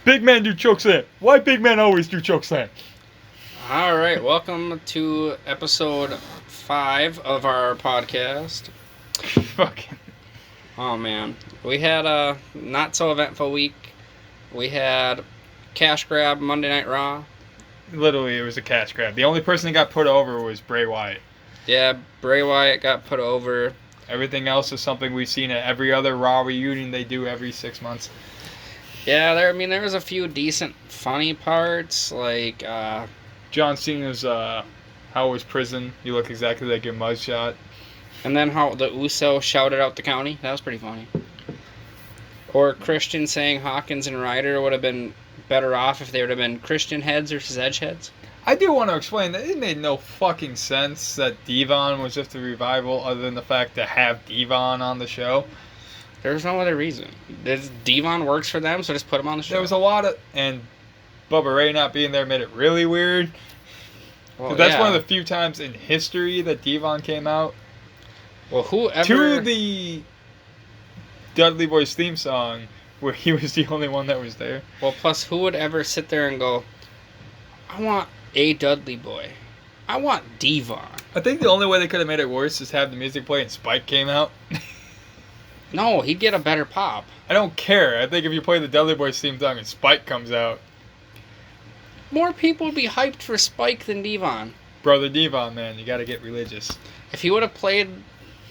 Big men do chokeslam. Why big men always do chokeslam? All right, welcome to episode 5 of our podcast. Fucking. Oh man, we had a not so eventful week. We had cash grab Monday Night Raw. Literally, it was a cash grab. The only person that got put over was Bray Wyatt. Yeah, Bray Wyatt got put over. Everything else is something we've seen at every other Raw reunion they do every 6 months. Yeah, there was a few decent funny parts, like John Cena's how was prison? You look exactly like your mugshot. and then how the Uso shouted out the county. That was pretty funny. Or Christian saying Hawkins and Ryder would have been better off if they would have been Christian heads versus Edge heads. I do want to explain that it made no fucking sense that Devon was just a revival other than the fact to have Devon on the show. There's no other reason. Devon works for them, so just put him on the show. There was a lot of... And Bubba Ray not being there made it really weird. Well, That's one of the few times in history that Devon came out. Well, whoever... To the Dudley Boy's theme song, where he was the only one that was there. Well, plus, who would ever sit there and go, I want a Dudley Boy. I want Devon. I think the only way they could have made it worse is have the music play and Spike came out. No, he'd get a better pop. I don't care. I think if you play the Dudley Boys theme song and Spike comes out. More people would be hyped for Spike than Devon. Brother Devon, man, you gotta get religious. If he would have played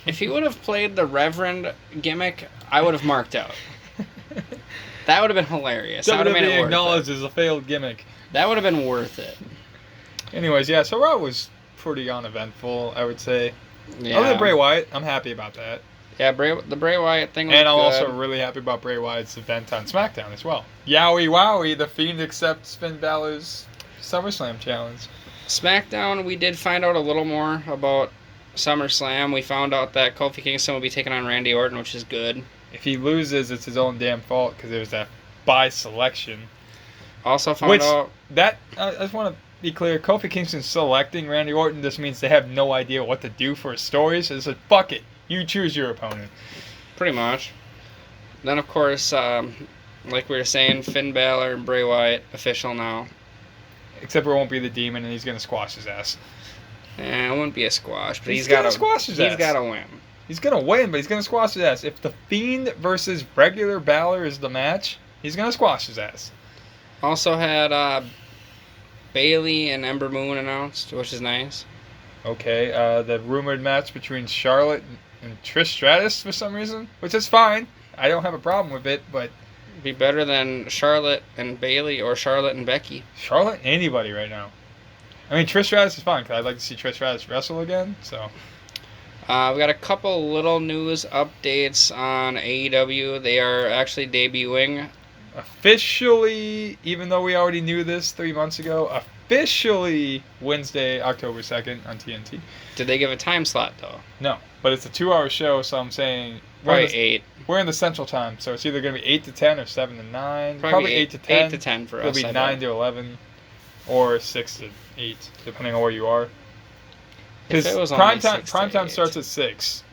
the Reverend gimmick, I would have marked out. That would have been hilarious. That would have made it worth acknowledged as a failed gimmick. That would have been worth it. Anyways, yeah, so Raw was pretty uneventful, I would say. Yeah. Other than Bray Wyatt, I'm happy about that. Yeah, the Bray Wyatt thing was And I'm good. also really happy about Bray Wyatt's event on Smackdown as well. Yowie wowie, the Fiend accepts Finn Balor's SummerSlam challenge. SmackDown, we did find out a little more about SummerSlam. We found out that Kofi Kingston will be taking on Randy Orton, which is good. If he loses, it's his own damn fault because it was that by selection. Also found out... I just want to be clear, Kofi Kingston selecting Randy Orton just means they have no idea what to do for his stories. So it's like, fuck it. You choose your opponent. Pretty much. Then, of course, like we were saying, Finn Balor and Bray Wyatt official now. Except for it won't be the Demon, and he's going to squash his ass. It wouldn't be a squash, but he's got to squash his ass. He's got to win. He's going to win, but he's going to squash his ass. If the Fiend versus regular Balor is the match, he's going to squash his ass. Also had Bayley and Ember Moon announced, which is nice. Okay, the rumored match between Charlotte and Trish Stratus for some reason, which is fine. I don't have a problem with it, but... Be better than Charlotte and Bayley or Charlotte and Becky. Charlotte, anybody right now. I mean, Trish Stratus is fine, because I'd like to see Trish Stratus wrestle again, so... We got a couple little news updates on AEW. They are actually debuting. Officially, even though we already knew this 3 months ago, officially Wednesday, October 2nd on TNT. Did they give a time slot, though? No, but it's a 2-hour show, so I'm saying... Probably 8. We're in the Central Time, so it's either going to be 8 to 10 or 7 to 9. Probably 8 to 10. 8 to 10 for us. It'll be 9 to 11 or 6 to 8, depending on where you are. Because prime time starts at 6.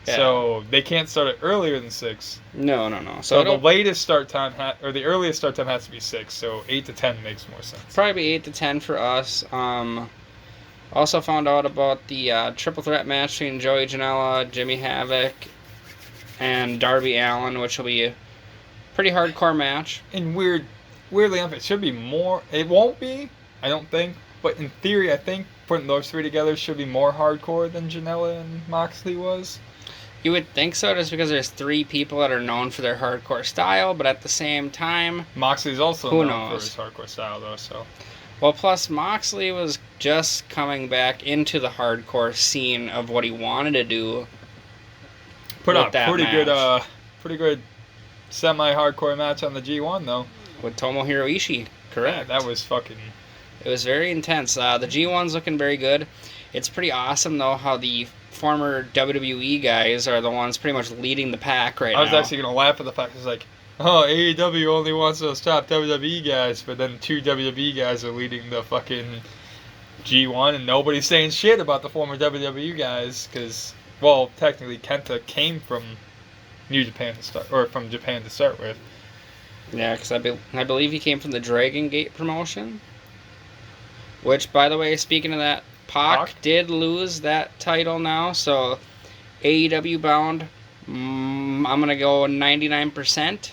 Yeah. So they can't start it earlier than 6. No. So the latest start time, or the earliest start time has to be 6, so 8 to 10 makes more sense. Probably 8 to 10 for us. Also found out about the triple threat match between Joey Janela, Jimmy Havoc, and Darby Allin, which will be a pretty hardcore match. And weirdly enough, it should be more. It won't be, I don't think. But in theory, I think putting those three together should be more hardcore than Janela and Moxley was. You would think so, just because there's 3 people that are known for their hardcore style, but at the same time... Moxley's also known for his hardcore style, though, so... Well, plus, Moxley was just coming back into the hardcore scene of what he wanted to do. Put on a pretty good semi-hardcore match on the G1, though. With Tomohiro Ishii, correct. Yeah, that was fucking... It was very intense. The G1's looking very good. It's pretty awesome, though, how the former WWE guys are the ones pretty much leading the pack right now. I was actually going to laugh at the fact it's like, oh, AEW only wants those top WWE guys, but then 2 WWE guys are leading the fucking G1, and nobody's saying shit about the former WWE guys, because, well, technically Kenta came from New Japan to start, or from Japan to start with. Yeah, because I believe he came from the Dragon Gate promotion. Which, by the way, speaking of that, Pac did lose that title now, so AEW bound, I'm going to go 99%.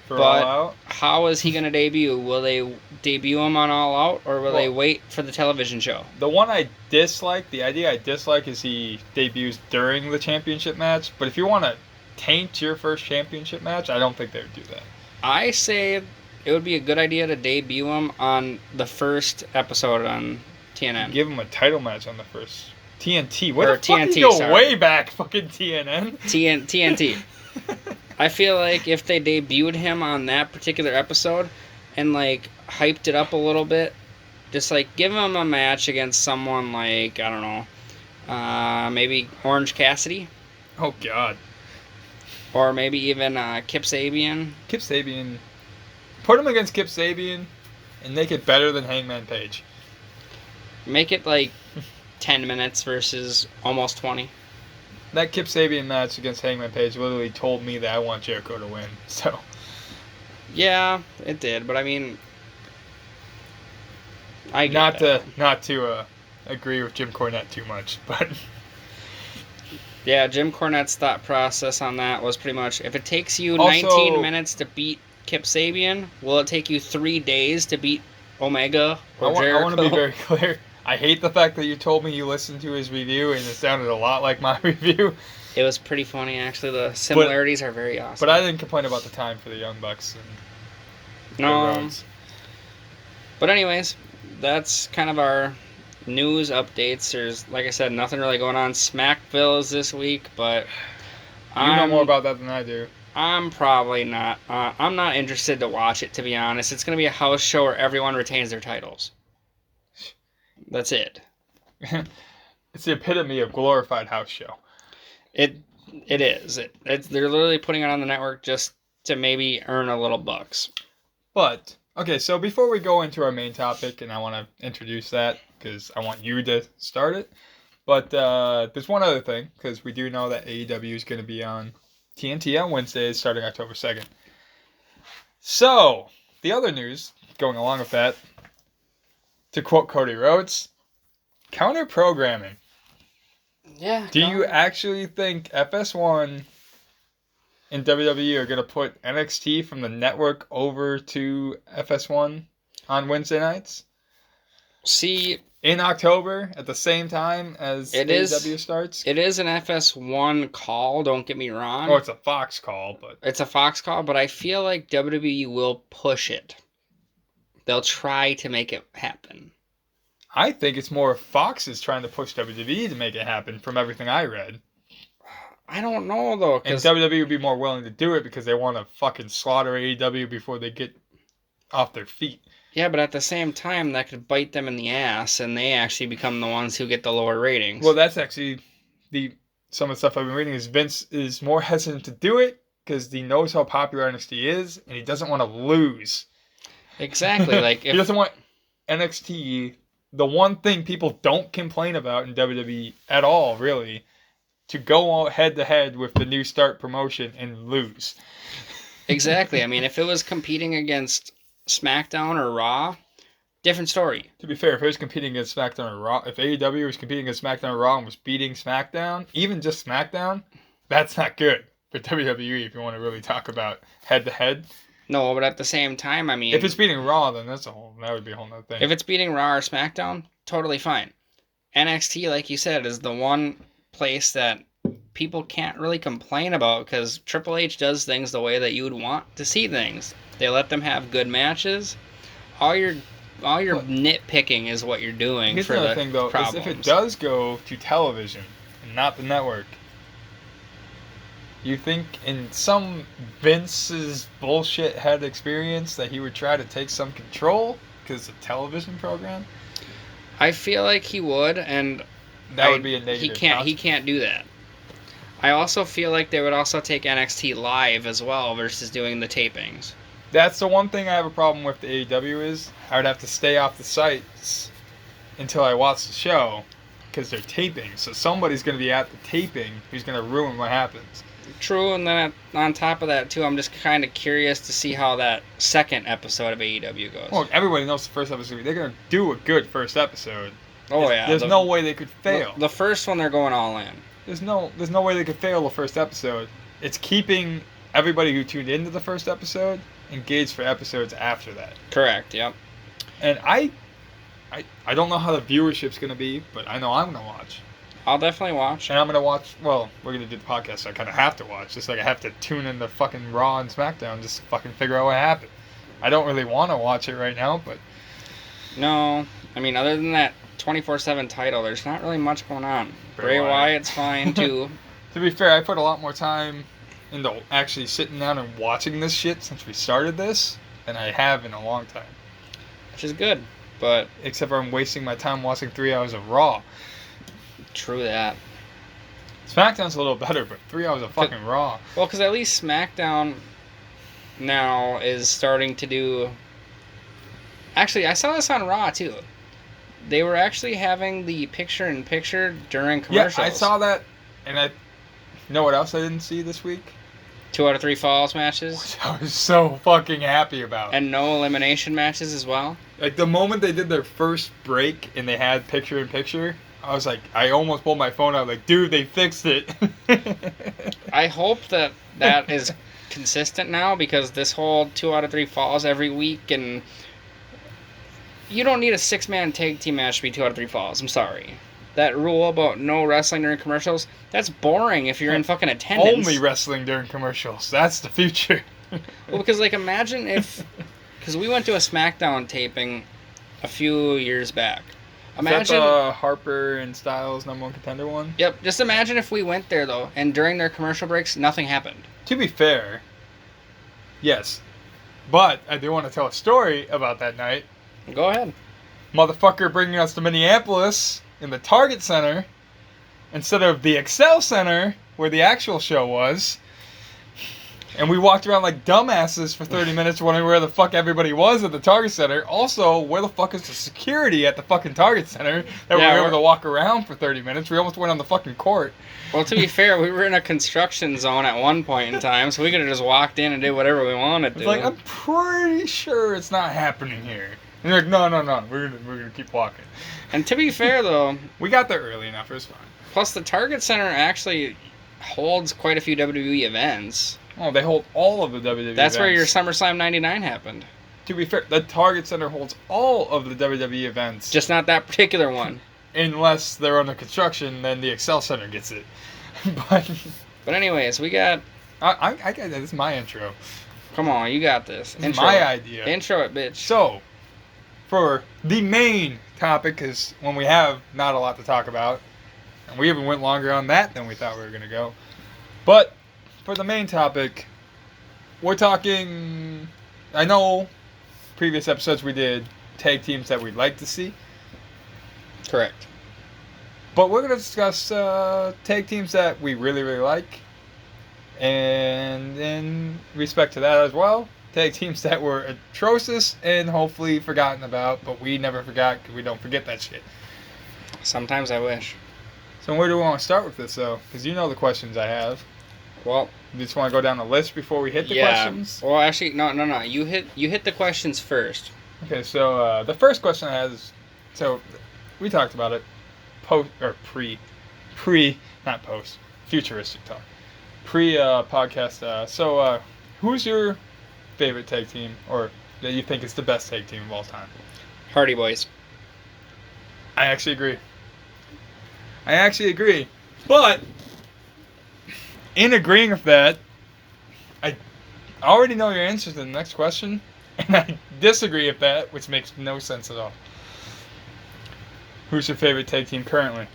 For But All Out. how is he going to debut? Will they debut him on All Out, or will they wait for the television show? The one I dislike, the idea I dislike is he debuts during the championship match. But if you want to taint your first championship match, I don't think they would do that. I say it would be a good idea to debut him on the first episode on TNN. Give him a title match on the first TNT. What Or the fuck? TNT, You go sorry. way back, fucking TNN. TNT. I feel like if they debuted him on that particular episode and like hyped it up a little bit, just like give him a match against someone like, I don't know, maybe Orange Cassidy, Oh God, or maybe even Kip Sabian. Kip Sabian. Put him against Kip Sabian, and make it better than Hangman Page. Make it like 10 minutes versus almost 20. That Kip Sabian match against Hangman Page literally told me that I want Jericho to win. So Yeah, it did, but I mean, I get not that. to agree with Jim Cornette too much, but Yeah, Jim Cornette's thought process on that was pretty much, if it takes you Also- 19 minutes to beat Kip Sabian, will it take you 3 days to beat Omega or Jericho? I want to be very clear. I hate the fact that you told me you listened to his review and it sounded a lot like my review. It was pretty funny, actually. The similarities are very awesome. But I didn't complain about the time for the Young Bucks and the No. Rhodes. But anyways, that's kind of our news updates. There's, like I said, nothing really going on. Smackville is this week, but You know more about that than I do. I'm probably not. I'm not interested to watch it, to be honest. It's going to be a house show where everyone retains their titles. That's it. It's the epitome of glorified house show. It is. They're literally putting it on the network just to maybe earn a little bucks. But, okay, so before we go into our main topic, and I want to introduce that because I want you to start it, but there's one other thing, because we do know that AEW is going to be on TNT on Wednesdays starting October 2nd. So, the other news going along with that, to quote Cody Rhodes, counter-programming. Yeah. Do you actually think FS1 and WWE are going to put NXT from the network over to FS1 on Wednesday nights? See, In October, at the same time as AEW starts? It is an FS1 call, don't get me wrong. Oh, it's a Fox call, but... It's a Fox call, but I feel like WWE will push it. They'll try to make it happen. I think it's more Fox is trying to push WWE to make it happen from everything I read. I don't know, though. And WWE would be more willing to do it because they want to fucking slaughter AEW before they get off their feet. Yeah, but at the same time, that could bite them in the ass, and they actually become the ones who get the lower ratings. Well, that's actually some of the stuff I've been reading is Vince is more hesitant to do it because he knows how popular NXT is, and he doesn't want to lose. Exactly. Like he doesn't want NXT, the one thing people don't complain about in WWE at all, really, to go head to head with the New Start promotion and lose. Exactly. I mean, if it was competing against SmackDown or Raw, different story. To be fair, if it was competing against SmackDown or Raw, if AEW was competing against SmackDown or Raw and was beating SmackDown, even just SmackDown, that's not good for WWE if you want to really talk about head to head. No, but at the same time, I mean, if it's beating Raw, then that would be a whole nother thing. If it's beating Raw or SmackDown, totally fine. NXT, like you said, is the one place that people can't really complain about because Triple H does things the way that you would want to see things. They let them have good matches. All your nitpicking is what you're doing. Here's for another the thing, though, problems. is if it does go to television and not the network, you think in some Vince's bullshit head experience that he would try to take some control because it's a television program? I feel like he would, and that would be a negative. He can't do that. I also feel like they would also take NXT live as well versus doing the tapings. That's the one thing I have a problem with the AEW is I would have to stay off the sites until I watch the show because they're taping. So somebody's going to be at the taping who's going to ruin what happens. True, and then on top of that, too, I'm just kind of curious to see how that second episode of AEW goes. Well, everybody knows the first episode. They're going to do a good first episode. Oh, yeah. There's no way they could fail. The first one, they're going all in. There's no way they could fail the first episode. It's keeping everybody who tuned into the first episode engaged for episodes after that. Correct, yep. And I don't know how the viewership's going to be, but I know I'm going to watch. I'll definitely watch. And I'm going to watch, well, we're going to do the podcast, so I kind of have to watch. Just like I have to tune into fucking Raw and Smackdown just to fucking figure out what happened. I don't really want to watch it right now, but... No, I mean, other than that 24/7 title, there's not really much going on. Bray Wyatt's fine, too. To be fair, I put a lot more time into actually sitting down and watching this shit since we started this than I have in a long time. Which is good, but... Except for I'm wasting my time watching 3 hours of Raw. True that. SmackDown's a little better, but 3 hours of fucking Raw. Well, because at least SmackDown now is starting to do... Actually, I saw this on Raw, too. They were actually having the picture-in-picture during commercials. Yeah, I saw that, and you know what else I didn't see this week? 2 out of 3 falls matches. Which I was so fucking happy about. And no elimination matches as well. Like, the moment they did their first break and they had picture-in-picture... I was like, I almost pulled my phone out, like, dude, they fixed it. I hope that is consistent now, because this whole 2 out of 3 falls every week, and you don't need a 6-man tag team match to be 2 out of 3 falls. I'm sorry. That rule about no wrestling during commercials, that's boring if you're in fucking attendance. Only wrestling during commercials. That's the future. Well, because, like, imagine if... Because we went to a Smackdown taping a few years back. Imagine, is that the Harper and Styles #1 contender one? Yep. Just imagine if we went there, though, and during their commercial breaks, nothing happened. To be fair, yes. But I do want to tell a story about that night. Go ahead. Motherfucker bringing us to Minneapolis in the Target Center instead of the Excel Center where the actual show was. And we walked around like dumbasses for 30 minutes wondering where the fuck everybody was at the Target Center. Also, where the fuck is the security at the fucking Target Center that we were able to walk around for 30 minutes? We almost went on the fucking court. Well, to be fair, we were in a construction zone at one point in time, so we could have just walked in and did whatever we wanted to. It's like, I'm pretty sure it's not happening here. And they're like, no, we're gonna keep walking. And to be fair, though... We got there early enough, it was fine. Plus, the Target Center actually holds quite a few WWE events. Oh, they hold all of the WWE That's events. where your SummerSlam 99 happened. To be fair, the Target Center holds all of the WWE events. Just not that particular one. Unless they're under construction, then the Excel Center gets it. But anyways, we got... I got that. This is my intro. Come on, you got this. This is my idea. Intro it, bitch. So, for the main topic, because when we have not a lot to talk about, and we even went longer on that than we thought we were going to go. But... For the main topic, we're talking... I know previous episodes we did tag teams that we'd like to see. Correct. But we're going to discuss tag teams that we really, really like. And in respect to that as well, tag teams that were atrocious and hopefully forgotten about, but we never forgot because we don't forget that shit. Sometimes I wish. So where do we want to start with this, though? Because you know the questions I have. Well, you just want to go down the list before we hit the questions? Well, actually, no. You hit the questions first. Okay, so the first question I have is, so we talked about it, not post, futuristic talk, podcast. So who's your favorite tag team, or that you think is the best tag team of all time? Hardy Boys. I actually agree. But in agreeing with that, I already know your answer to the next question, and I disagree with that, which makes no sense at all. Who's your favorite tag team currently?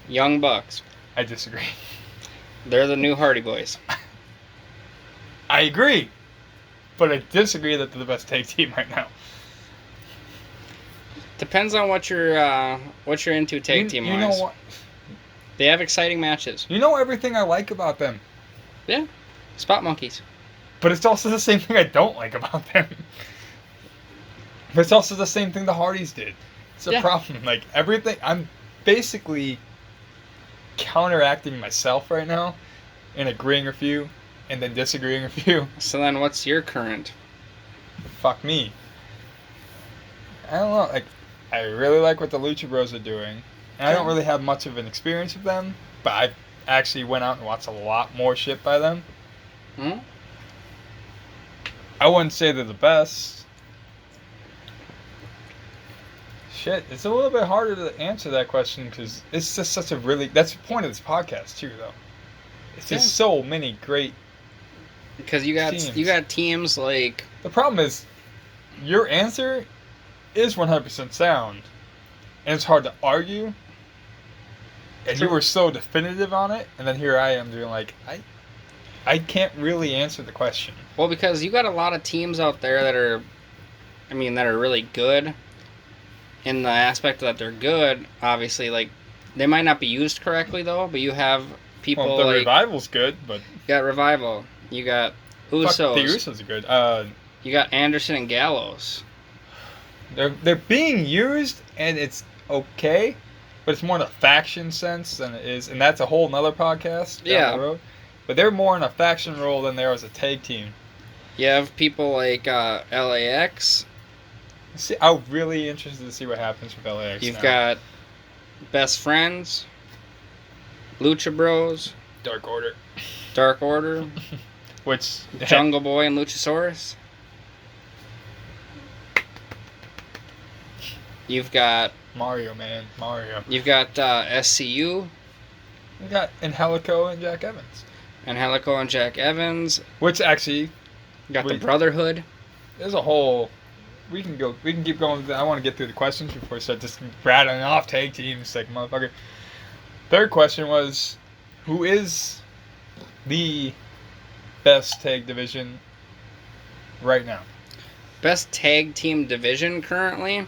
Young Bucks. I disagree. They're the new Hardy Boys. I agree, but I disagree that they're the best tag team right now. Depends on what you're into tag team wise. You know what? They have exciting matches. You know everything I like about them. Yeah. Spot monkeys. But it's also the same thing I don't like about them. But it's also the same thing the Hardys did. It's a problem. Like, everything... I'm basically counteracting myself right now and agreeing with you, and then disagreeing with you. So then what's your current? Fuck me. I don't know. Like, I really like what the Lucha Bros are doing. And I don't really have much of an experience with them, but I actually went out and watched a lot more shit by them. Hmm? I wouldn't say they're the best. Shit, it's a little bit harder to answer that question because it's just such a really... That's the point of this podcast, too, though. It's just so many great Because you got teams like... The problem is, your answer is 100% sound. And it's hard to argue. And you were so definitive on it, and then here I am doing like, I can't really answer the question. Well, because you got a lot of teams out there that are really good. In the aspect that they're good, obviously, like, they might not be used correctly, though, but you have people well, the like... Revival's good, but... You got Revival. You got Usos. Fuck, the Usos are good. You got Anderson and Gallows. They're being used, and it's okay, but it's more in a faction sense than it is, and that's a whole nother podcast down the road. But they're more in a faction role than they are as a tag team. You have people like LAX. See, I'm really interested to see what happens with LAX. You've got Best Friends, Lucha Bros, Dark Order, which Jungle Boy and Luchasaurus. You've got Mario. You've got SCU. You got Angelico and Jack Evans. Which actually, you got the Brotherhood. There's a whole. We can keep going. I want to get through the questions before we start just rattling off tag teams like motherfucker. Third question was, who is the best tag division right now? Best tag team division currently?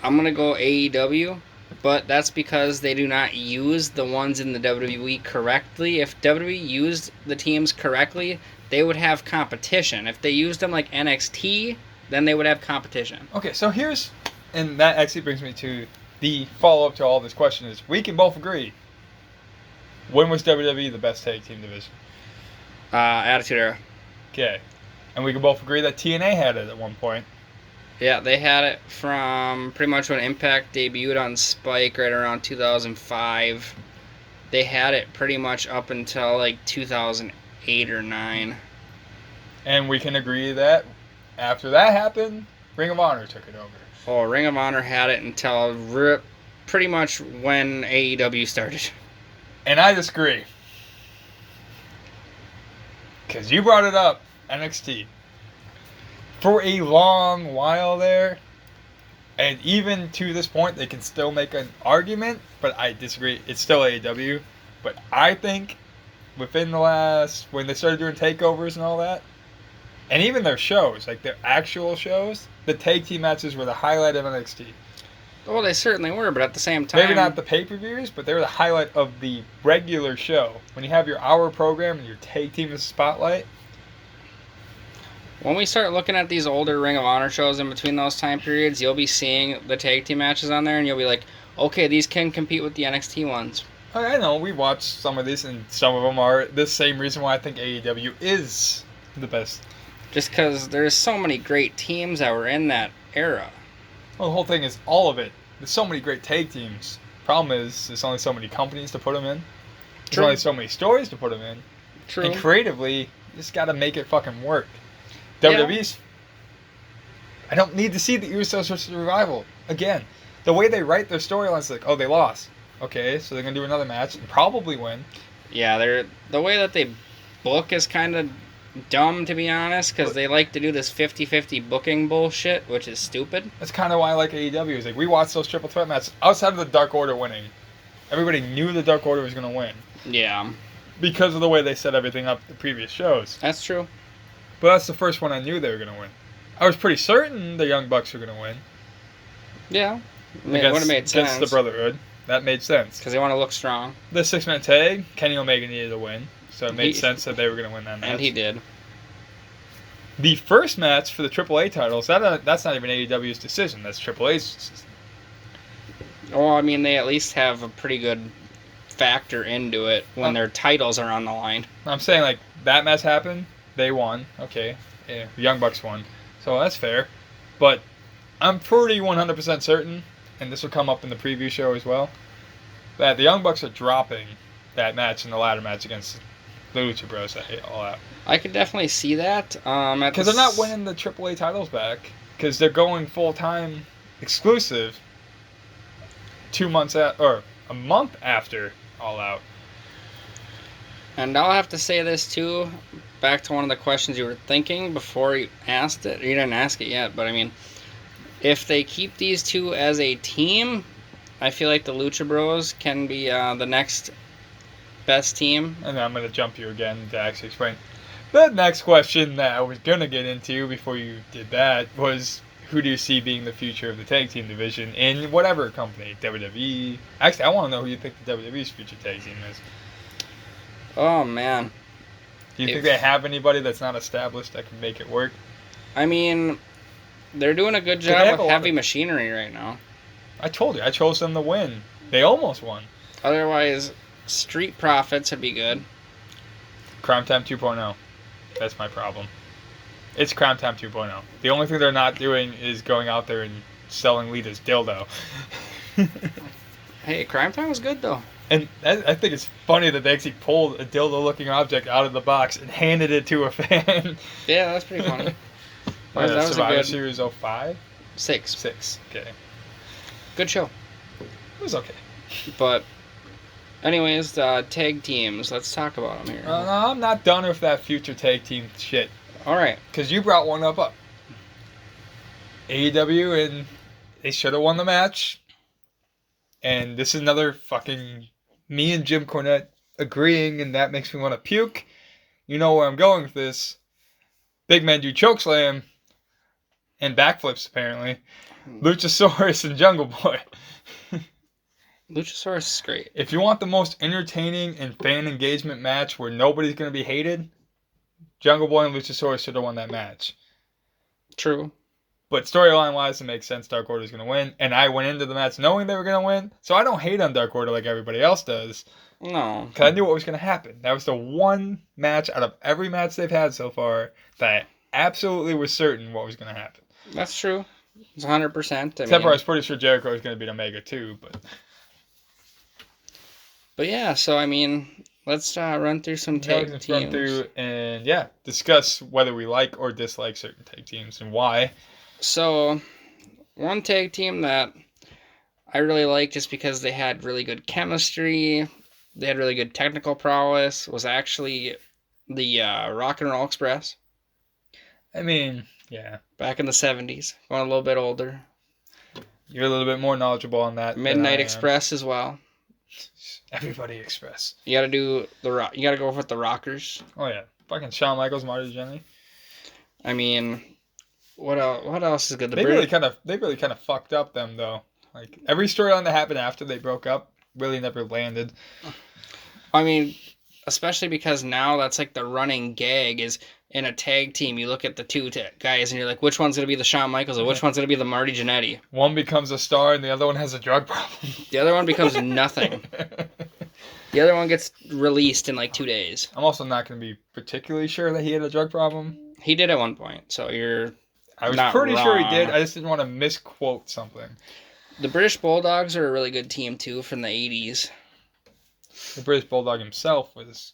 I'm going to go AEW, but that's because they do not use the ones in the WWE correctly. If WWE used the teams correctly, they would have competition. If they used them like NXT, then they would have competition. Okay, so and that actually brings me to the follow-up to all this question is, we can both agree, when was WWE the best tag team division? Attitude Era. Okay. And we can both agree that TNA had it at one point. Yeah, they had it from pretty much when Impact debuted on Spike right around 2005. They had it pretty much up until like 2008 or 9. And we can agree that after that happened, Ring of Honor took it over. Oh, Ring of Honor had it until pretty much when AEW started. And I disagree. Because you brought it up, NXT. For a long while there, and even to this point, they can still make an argument, but I disagree. It's still AEW. But I think within the last, when they started doing takeovers and all that, and even their shows, like their actual shows, the tag team matches were the highlight of NXT. Well, they certainly were, but at the same time... Maybe not the pay-per-views, but they were the highlight of the regular show. When you have your hour program and your tag team is spotlight. When we start looking at these older Ring of Honor shows in between those time periods, you'll be seeing the tag team matches on there, and you'll be like, okay, these can compete with the NXT ones. I know, we watched some of these, and some of them are the same reason why I think AEW is the best. Just because there's so many great teams that were in that era. Well, the whole thing is all of it. There's so many great tag teams. Problem is, there's only so many companies to put them in. There's only so many stories to put them in. True. And creatively, you just got to make it fucking work. Yeah. WWE's... I don't need to see the Usos versus Revival. Again, the way they write their storylines, like, oh, they lost. Okay, so they're going to do another match and probably win. Yeah, the way that they book is kind of dumb, to be honest, because they like to do this 50-50 booking bullshit, which is stupid. That's kind of why I like AEW. Is like, we watched those triple threat matches outside of the Dark Order winning. Everybody knew the Dark Order was going to win. Yeah. Because of the way they set everything up the previous shows. That's true. But that's the first one I knew they were going to win. I was pretty certain the Young Bucks were going to win. Yeah. It would have made sense. Against the Brotherhood. That made sense. Because they want to look strong. The six-man tag, Kenny Omega needed to win. So it made sense that they were going to win that match. And he did. The first match for the AAA titles, that's not even AEW's decision. That's AAA's decision. Well, I mean, they at least have a pretty good factor into it when their titles are on the line. I'm saying, like, that match happened, they won, okay, yeah, the Young Bucks won, so that's fair, but I'm pretty 100% certain, and this will come up in the preview show as well, that the Young Bucks are dropping that match in the ladder match against the Lucha Bros at All Out. I could definitely see that. Because they're not winning the AAA titles back, because they're going full-time exclusive 2 months or a month after All Out. And I'll have to say this too, back to one of the questions you were thinking before you asked it. You didn't ask it yet, but I mean, if they keep these two as a team, I feel like the Lucha Bros can be the next best team. And I'm going to jump you again to actually explain. The next question that I was going to get into before you did that was, who do you see being the future of the tag team division in whatever company? WWE? Actually, I want to know who you think the WWE's future tag team is. Oh, man. Do you think they have anybody that's not established that can make it work? I mean, they're doing a good job with heavy machinery right now. I told you, I chose them to win. They almost won. Otherwise, Street Profits would be good. Crime Time 2.0. That's my problem. It's Crime Time 2.0. The only thing they're not doing is going out there and selling Lita's dildo. Hey, Crime Time was good, though. And I think it's funny that they actually pulled a dildo-looking object out of the box and handed it to a fan. Yeah, that's pretty funny. That was Survivor a good... Series 05? 6. 6, okay. Good show. It was okay. But, anyways, tag teams. Let's talk about them here. No, I'm not done with that future tag team shit. All right. Because you brought one up. AEW, and they should have won the match. And this is another fucking... me and Jim Cornette agreeing, and that makes me want to puke. You know where I'm going with this. Big men do chokeslam and backflips, apparently. Luchasaurus and Jungle Boy. Luchasaurus is great. If you want the most entertaining and fan engagement match where nobody's going to be hated, Jungle Boy and Luchasaurus should have won that match. True. But storyline-wise, it makes sense. Dark Order's going to win. And I went into the match knowing they were going to win. So I don't hate on Dark Order like everybody else does. No. Because I knew what was going to happen. That was the one match out of every match they've had so far that I absolutely was certain what was going to happen. That's true. It's 100%. Except for I was pretty sure Jericho was going to beat Omega too. But yeah, so I mean, let's run through some tag teams. Run through and discuss whether we like or dislike certain tag teams and why. So, one tag team that I really like just because they had really good chemistry, they had really good technical prowess, was actually the Rock and Roll Express. I mean, yeah. Back in the 70s, going a little bit older. You're a little bit more knowledgeable on that. Midnight Express as well. Everybody Express. You gotta do you gotta go with the Rockers. Oh yeah, fucking Shawn Michaels, Marty Jannetty. I mean, what else is good? They really kind of fucked up them though. Like every storyline that happened after they broke up really never landed. I mean, especially because now that's like the running gag is in a tag team. You look at the two guys and you're like, which one's gonna be the Shawn Michaels or which one's gonna be the Marty Jannetty? One becomes a star and the other one has a drug problem. The other one becomes nothing. The other one gets released in like 2 days. I'm also not going to be particularly sure that he had a drug problem. He did at one point, so you're I was pretty sure he did. I just didn't want to misquote something. The British Bulldogs are a really good team, too, from the 80s. The British Bulldog himself was...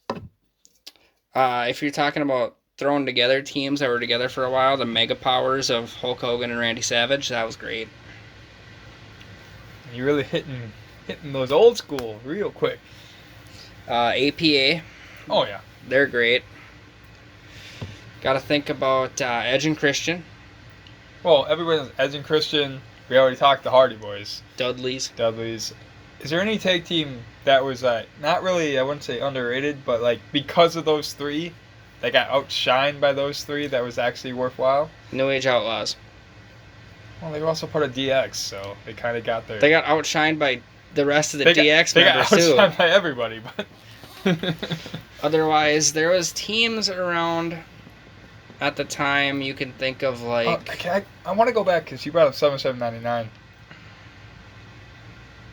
if you're talking about throwing together teams that were together for a while, the Mega Powers of Hulk Hogan and Randy Savage, that was great. You're really hitting those old school real quick. APA. Oh, yeah. They're great. Got to think about Edge and Christian. Well, everybody's Edge and Christian. We already talked the Hardy Boys. Dudleys. Is there any tag team that was not really, I wouldn't say underrated, but like because of those three, that got outshined by those three that was actually worthwhile? New Age Outlaws. Well, they were also part of DX, so they kind of got their... They got outshined by the rest of the DX members, too. They got outshined by everybody, but... Otherwise, there was teams around at the time you can think of, like... I want to go back, because you brought up 7799.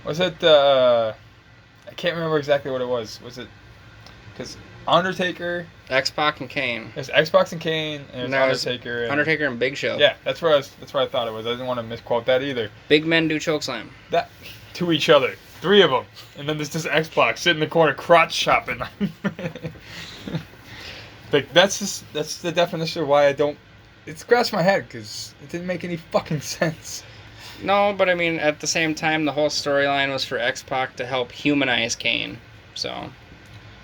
Was it I can't remember exactly what it was. Was it because Undertaker? X-Pac and Kane. There's Xbox and Kane, and there's Undertaker. And, Undertaker and Big Show. Yeah, that's where I thought it was. I didn't want to misquote that either. Big men do chokeslam. That to each other, 3 of them, and then there's this Xbox sitting in the corner, crotch chopping. Like that's the definition of why I don't. It scratched my head because it didn't make any fucking sense. No, but I mean, at the same time, the whole storyline was for X-Pac to help humanize Kane. So.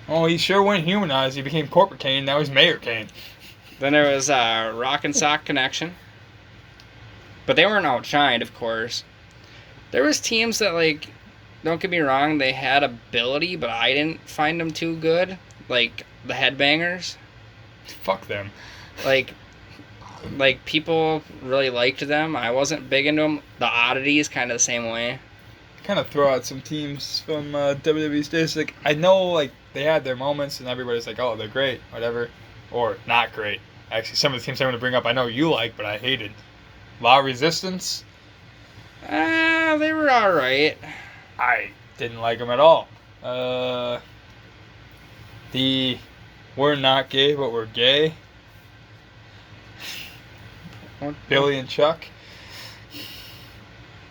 Oh, he sure went humanized. He became Corporate Kane. Now he's Mayor Kane. Then there was Rock and Sock Connection. But they weren't outshined, of course. There was teams that, like, don't get me wrong, they had ability, but I didn't find them too good. Like, the Headbangers. Fuck them. Like people really liked them. I wasn't big into them. The Oddities, kind of the same way. Kind of throw out some teams from WWE's days. Like, I know, like, they had their moments, and everybody's like, oh, they're great, whatever. Or not great. Actually, some of the teams I'm going to bring up I know you like, but I hated. Law Resistance. They were alright. I didn't like them at all. The We're Not Gay, but We're Gay. Billy and Chuck.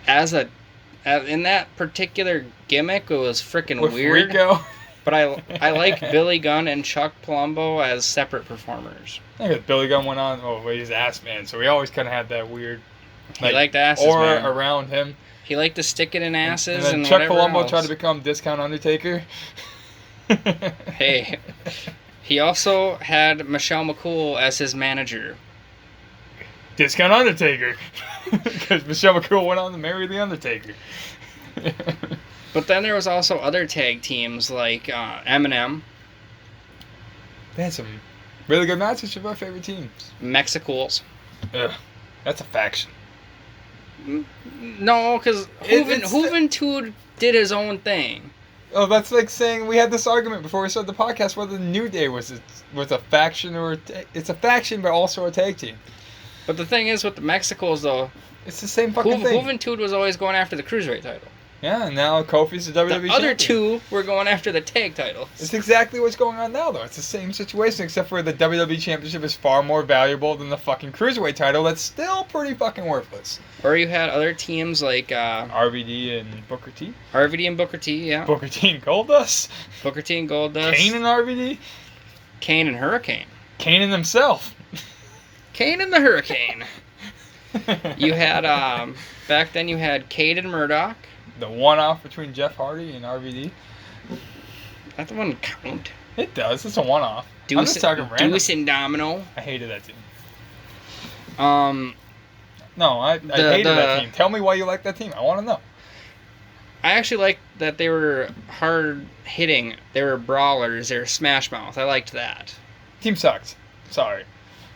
In that particular gimmick, it was freaking With weird. Rico. But I like Billy Gunn and Chuck Palumbo as separate performers. I think Billy Gunn went on. Oh, he's ass man, so we always kind of had that weird. He liked asses, aura man. Around him. He liked to stick it in asses and and Chuck whatever Palumbo else. tried to become Discount Undertaker. Hey, he also had Michelle McCool as his manager. Discount Undertaker, because Michelle McCool went on to marry the Undertaker. But then there was also other tag teams like Eminem. They had some really good matches with my favorite teams. Mexicools. Ugh, that's a faction. No, because Juventud did his own thing. Oh, that's like saying we had this argument before we started the podcast whether the New Day was a faction or it's a faction but also a tag team. But the thing is with the Mexicools though, it's the same fucking thing. Juventud was always going after the Cruiserweight title. Yeah, and now Kofi's the WWE champion. The other two were going after the tag titles. It's exactly what's going on now, though. It's the same situation, except for the WWE Championship is far more valuable than the fucking Cruiserweight title that's still pretty fucking worthless. Or you had other teams like... RVD and Booker T? RVD and Booker T, yeah. Booker T and Goldust? Booker T and Goldust. Kane and RVD? Kane and Hurricane. Kane and himself. Kane and the Hurricane. You had... back then you had Cade and Murdoch. The one-off between Jeff Hardy and RVD. That wouldn't count. It does. It's a one-off. I'm just talking random. Deuce and Domino. I hated that team. No, I hated that team. Tell me why you like that team. I want to know. I actually liked that they were hard-hitting. They were brawlers. They were smash mouth. I liked that. Team sucks. Sorry.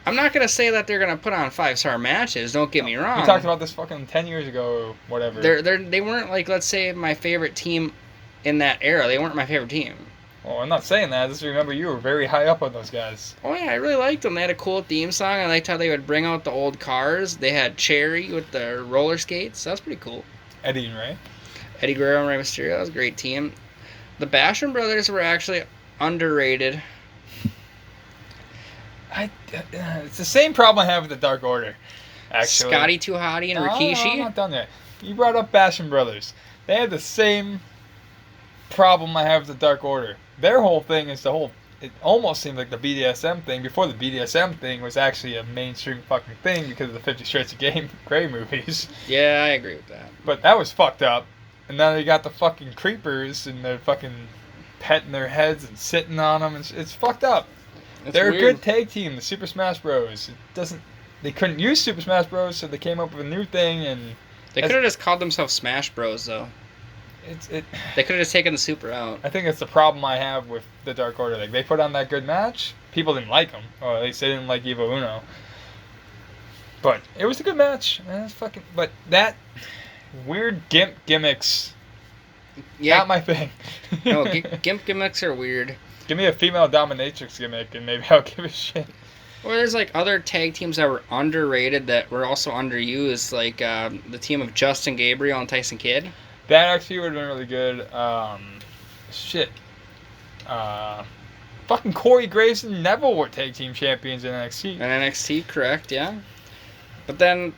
I'm not going to say that they're going to put on 5-star matches. Don't get me wrong. We talked about this fucking 10 years ago or whatever. They weren't, like, let's say, my favorite team in that era. They weren't my favorite team. Well, I'm not saying that. Just remember you were very high up on those guys. Oh, yeah, I really liked them. They had a cool theme song. I liked how they would bring out the old cars. They had Cherry with the roller skates. That was pretty cool. Eddie and Ray. Eddie Guerrero and Rey Mysterio. That was a great team. The Basham brothers were actually underrated. It's the same problem I have with the Dark Order, actually. Scotty 2 Hotty and Rikishi. No, I'm not done yet. You brought up Basham Brothers. They had the same problem I have with the Dark Order. Their whole thing is it almost seemed like the BDSM thing before the BDSM thing was actually a mainstream fucking thing because of the 50 Shades of Grey movies. Yeah, I agree with that. But that was fucked up. And now they got the fucking creepers and they're fucking petting their heads and sitting on them. It's fucked up. They're weird. A good tag team, the Super Smash Bros. They couldn't use Super Smash Bros, so they came up with a new thing, and they could have just called themselves Smash Bros, though. They could have just taken the Super out. I think it's the problem I have with the Dark Order. Like, they put on that good match, people didn't like them, or at least they didn't like Evil Uno. But it was a good match. But that weird gimmicks, not my thing. No, gimmicks are weird. Give me a female dominatrix gimmick and maybe I'll give a shit. Or there's like other tag teams that were underrated that were also underused, like the team of Justin Gabriel and Tyson Kidd. That actually would have been really good. shit. Fucking Corey Graves and Neville were tag team champions in NXT. And NXT, correct, yeah. But then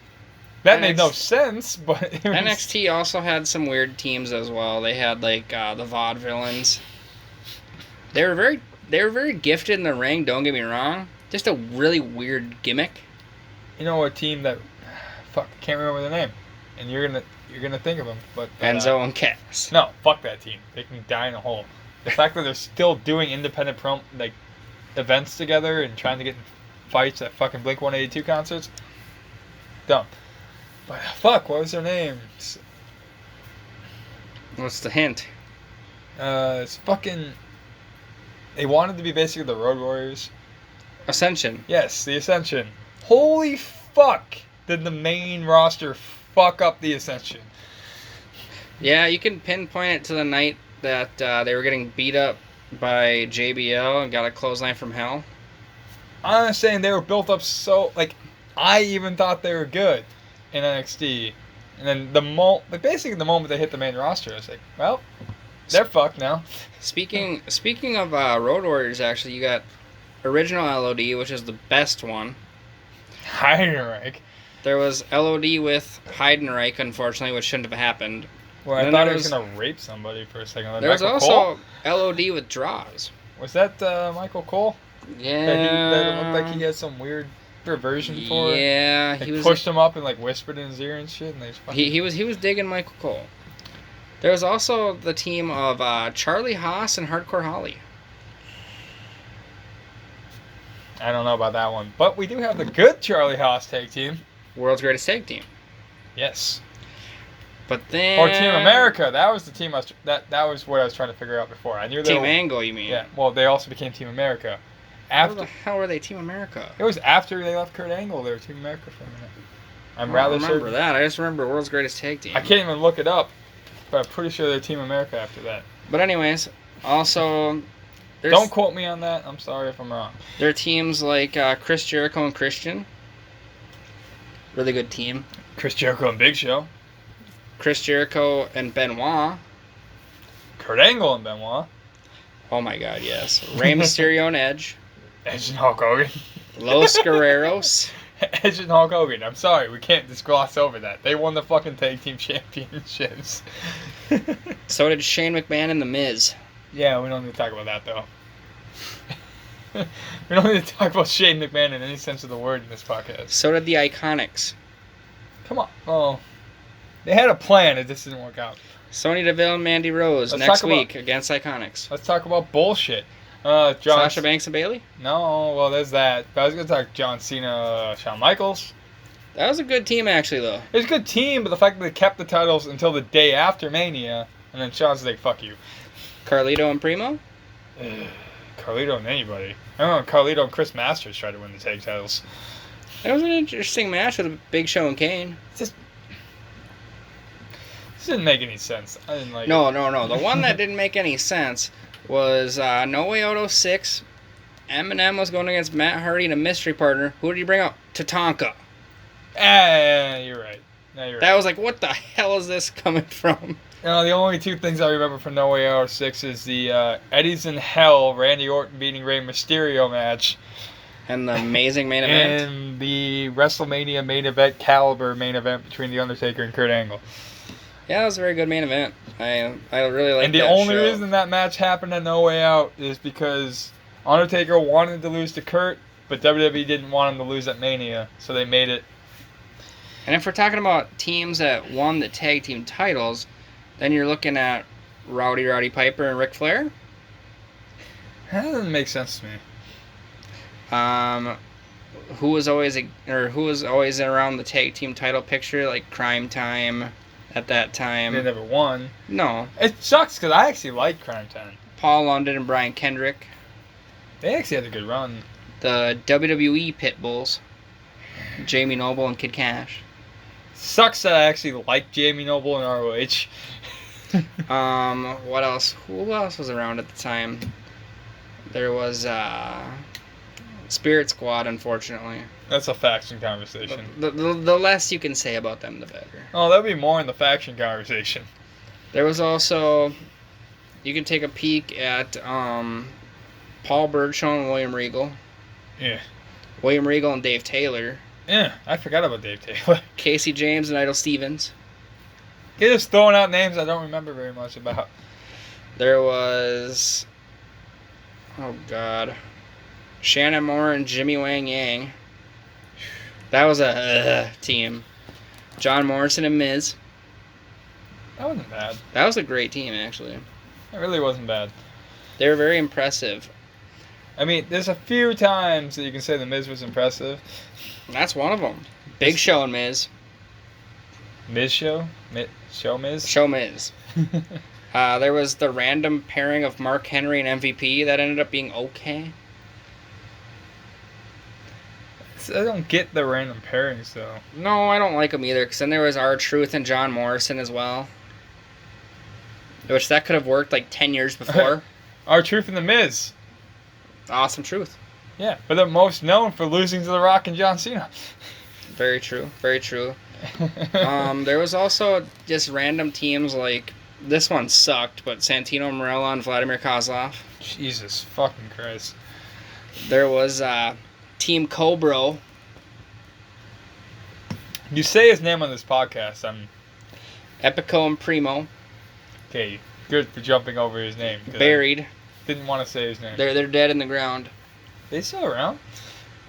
That made no sense, but it was... NXT also had some weird teams as well. They had like the Vaudevillains. They were very gifted in the ring. Don't get me wrong. Just a really weird gimmick. You know, a team that, fuck, can't remember the name, and you're gonna think of them, but Enzo and Cass. No, fuck that team. They can die in a hole. The fact that they're still doing independent events together and trying to get in fights at fucking Blink 182 concerts, dumb. But fuck, what was their names? What's the hint? It's fucking. They wanted to be basically the Road Warriors. Ascension. Yes, the Ascension. Holy fuck! Did the main roster fuck up the Ascension? Yeah, you can pinpoint it to the night that they were getting beat up by JBL and got a clothesline from hell. I'm saying they were built up so I even thought they were good in NXT, and then basically the moment they hit the main roster, I was like, well, they're fucked now. Speaking of Road Warriors, actually, you got original LOD, which is the best one. Heidenreich. There was LOD with Heidenreich, unfortunately, which shouldn't have happened. Well, I thought he was gonna rape somebody for a second. There was also Cole? LOD with Draws. Was that Michael Cole? Yeah. That looked like he had some weird perversion for. Yeah, he pushed him up and whispered in his ear and shit. And he was digging Michael Cole. There was also the team of Charlie Haas and Hardcore Holly. I don't know about that one, but we do have the good Charlie Haas tag team. World's Greatest Tag Team. Yes. But then... Or Team America. That was the team that was what I was trying to figure out before. I knew they Team Angle, you mean? Yeah. Well, they also became Team America. How the hell were they Team America? It was after they left Kurt Angle. They were Team America for a minute. I don't remember that. I just remember World's Greatest Tag Team. I can't even look it up, but I'm pretty sure they're Team America after that. But anyways, also... Don't quote me on that. I'm sorry if I'm wrong. There are teams like Chris Jericho and Christian. Really good team. Chris Jericho and Big Show. Chris Jericho and Benoit. Kurt Angle and Benoit. Oh my god, yes. Rey Mysterio and Edge. Edge and Hulk Hogan. Los Guerreros. Edge and Hulk Hogan. I'm sorry, we can't just gloss over that. They won the fucking tag team championships. So did Shane McMahon and The Miz. Yeah, we don't need to talk about that, though. We don't need to talk about Shane McMahon in any sense of the word in this podcast. So did the Iconics. Come on. Oh, they had a plan. It just didn't work out. Sonya Deville and Mandy Rose next week against Iconics. Let's talk about bullshit. Sasha Banks and Bayley? No, well, there's that. But I was going to talk John Cena, Shawn Michaels. That was a good team, actually, though. It was a good team, but the fact that they kept the titles until the day after Mania, and then Shawn's like, fuck you. Carlito and Primo? Carlito and anybody. I remember Carlito and Chris Masters tried to win the tag titles. It was an interesting match with Big Show and Kane. This didn't make any sense. I didn't like it. No. The one that didn't make any sense was No Way Out 06. Eminem was going against Matt Hardy and a mystery partner. Who did he bring up? Tatanka. You're right. No, you're right. That was like, what the hell is this coming from? The only two things I remember from No Way Out 06 is the Eddie's in Hell, Randy Orton beating Rey Mysterio match. And the amazing main event. And the WrestleMania main event caliber main event between The Undertaker and Kurt Angle. Yeah, it was a very good main event. I really liked that. And the only reason that match happened at No Way Out is because Undertaker wanted to lose to Kurt, but WWE didn't want him to lose at Mania, so they made it. And if we're talking about teams that won the tag team titles, then you're looking at Roddy Piper and Ric Flair. That doesn't make sense to me. Who was always around the tag team title picture, like Crime Time at that time. They never won. No. It sucks because I actually liked Crime Time. Paul London and Brian Kendrick. They actually had a good run. The WWE Pitbulls. Jamie Noble and Kid Cash. Sucks that I actually liked Jamie Noble and ROH. What else? Who else was around at the time? There was Spirit Squad, unfortunately. That's a faction conversation. The less you can say about them, the better. Oh, that'd be more in the faction conversation. There was also You can take a peek at Paul Burchill and William Regal. Yeah. William Regal and Dave Taylor. Yeah, I forgot about Dave Taylor. Casey James and Idol Stevens. You're just throwing out names I don't remember very much about. There was... Oh, God. Shannon Moore and Jimmy Wang Yang. That was a team. John Morrison and Miz. That wasn't bad. That was a great team, actually. It really wasn't bad. They were very impressive. I mean, there's a few times that you can say the Miz was impressive. That's one of them. Big Show and Miz. Miz show? Show Miz? Show Miz. There was the random pairing of Mark Henry and MVP that ended up being okay. I don't get the random pairings, though. No, I don't like them either, because then there was R-Truth and John Morrison as well. Which that could have worked like 10 years before. R-Truth and the Miz. Awesome Truth. Yeah, but they're most known for losing to The Rock and John Cena. Very true. Very true. There was also just random teams like... This one sucked, but Santino Marella and Vladimir Kozlov. Jesus fucking Christ. There was Team Cobra. You say his name on this podcast. Epico and Primo. Okay, good for jumping over his name. Buried. I didn't want to say his name. They're dead in the ground. They still around?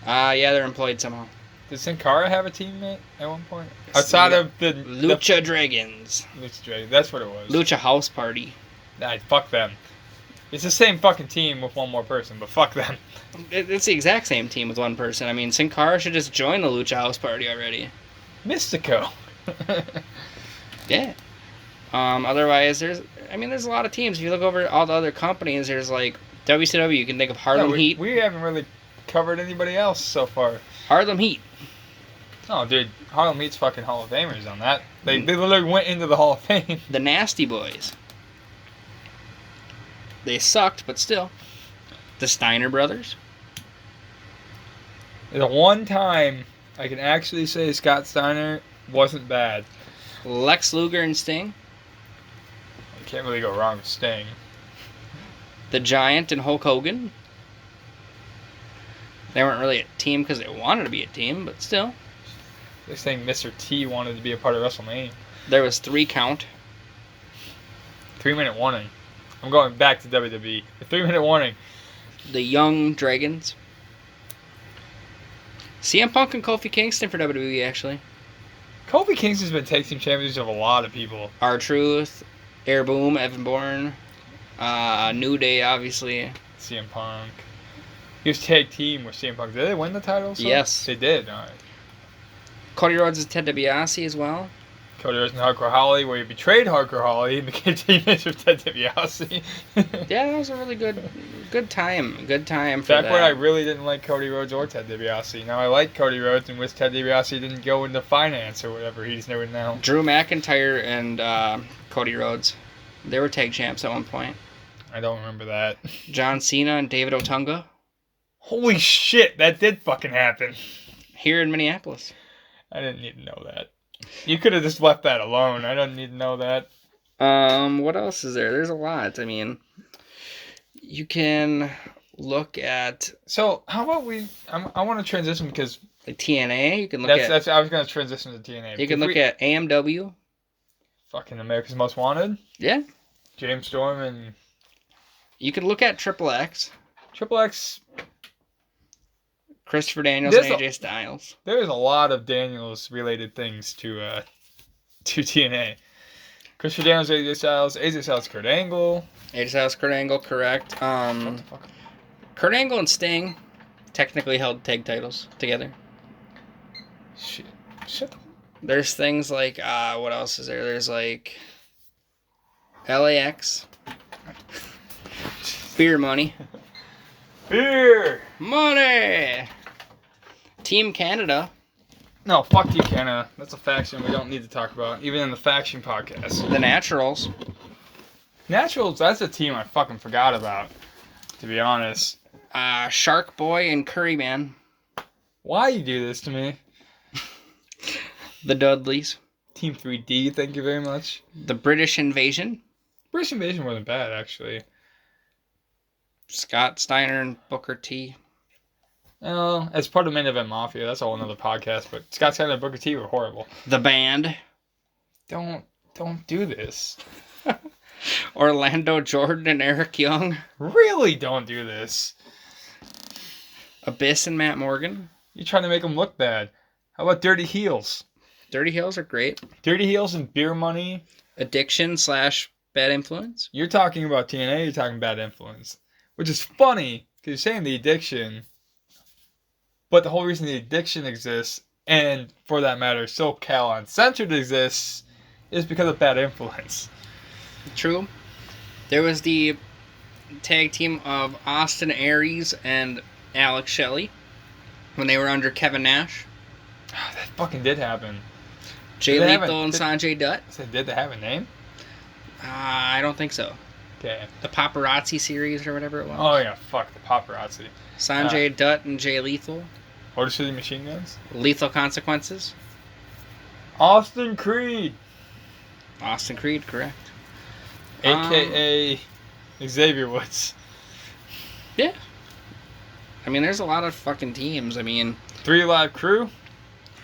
Yeah, they're employed somehow. Did Sin Cara have a teammate at one point? Outside of the Lucha Dragons. Lucha Dragons. That's what it was. Lucha House Party. Nah, fuck them. It's the same fucking team with one more person, but fuck them. It's the exact same team with one person. I mean, Sin Cara should just join the Lucha House Party already. Mystico. Yeah. Otherwise, there's a lot of teams. If you look over all the other companies, there's like WCW. You can think of Harlem Heat. We haven't really covered anybody else so far. Harlem Heat. Oh, dude, Harlem Heat's fucking Hall of Famers on that. They literally went into the Hall of Fame. The Nasty Boys. They sucked, but still. The Steiner Brothers. The one time I can actually say Scott Steiner wasn't bad. Lex Luger and Sting. You can't really go wrong with Sting. The Giant and Hulk Hogan. They weren't really a team because they wanted to be a team, but still. They're saying Mr. T wanted to be a part of WrestleMania. There was 3 count. 3-minute warning. I'm going back to WWE. The 3-minute warning. The Young Dragons. CM Punk and Kofi Kingston for WWE, actually. Kofi Kingston's been tag team champions of a lot of people. R-Truth, Air Boom, Evan Bourne, New Day, obviously. CM Punk. He was tag team with CM Punk. Did they win the title? Yes. They did. All right. Cody Rhodes and Ted DiBiase as well. Cody Rhodes and Hardcore Holly, where he betrayed Hardcore Holly and became teammates with Ted DiBiase. Yeah, that was a really good time. Good time for Back that. when I really didn't like Cody Rhodes or Ted DiBiase. Now I like Cody Rhodes and wish Ted DiBiase didn't go into finance or whatever he's doing now. Drew McIntyre and Cody Rhodes. They were tag champs at one point. I don't remember that. John Cena and David Otunga. Holy shit, that did fucking happen. Here in Minneapolis. I didn't need to know that. You could have just left that alone. I don't need to know that. What else is there? There's a lot. I mean, you can look at... So, how about we... I want to transition because... Like TNA, you can look at... I was going to transition to TNA. You can look at AMW. Fucking America's Most Wanted. Yeah. James Storm and... You can look at Triple X. Triple X... Christopher Daniels and AJ Styles. There's a lot of Daniels-related things to TNA. Christopher Daniels, AJ Styles, Kurt Angle. AJ Styles, Kurt Angle, correct. What the fuck? Kurt Angle and Sting technically held tag titles together. Shit. There's things like, what else is there? There's like LAX. Beer money. Beer! Money! Team Canada. No, fuck you, Canada. That's a faction we don't need to talk about, even in the faction podcast. The Naturals. Naturals, that's a team I fucking forgot about, to be honest. Shark Boy and Curry Man. Why you do this to me? The Dudleys. Team 3D, thank you very much. The British Invasion. British Invasion wasn't bad, actually. Scott Steiner and Booker T. As part of Main Event Mafia, that's a whole nother podcast, but Scott Steiner and Booker T were horrible. The Band. Don't do this. Orlando Jordan and Eric Young. Really don't do this. Abyss and Matt Morgan. You're trying to make them look bad. How about Dirty Heels? Dirty Heels are great. Dirty Heels and Beer Money. Addiction / Bad Influence. You're talking about TNA, you're talking Bad Influence. Which is funny, because you're saying the Addiction, but the whole reason the Addiction exists, and for that matter, SoCal Uncensored exists, is because of Bad Influence. True. There was the tag team of Austin Aries and Alex Shelley when they were under Kevin Nash. That fucking did happen. Jay Lethal and Sanjay Dutt. Did they have a name? I don't think so. Okay. The Paparazzi series or whatever it was. Oh yeah, fuck the Paparazzi. Sanjay Dutt and Jay Lethal. Motor City Machine Guns. Lethal Consequences. Austin Creed. Austin Creed, correct. AKA Xavier Woods. Yeah. I mean, there's a lot of fucking teams. I mean, 3 Live Crew.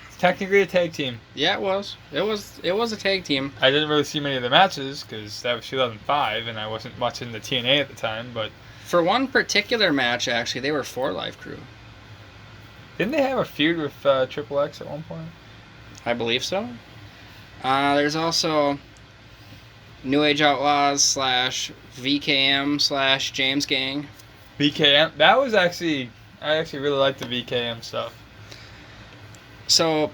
It's technically a tag team. Yeah, it was. It was a tag team. I didn't really see many of the matches because that was 2005 and I wasn't much into TNA at the time. But for one particular match, actually, they were 4 Live Crew. Didn't they have a feud with Triple X at one point? I believe so. There's also New Age Outlaws / VKM / James Gang. VKM. That was actually... I actually really liked the VKM stuff. So,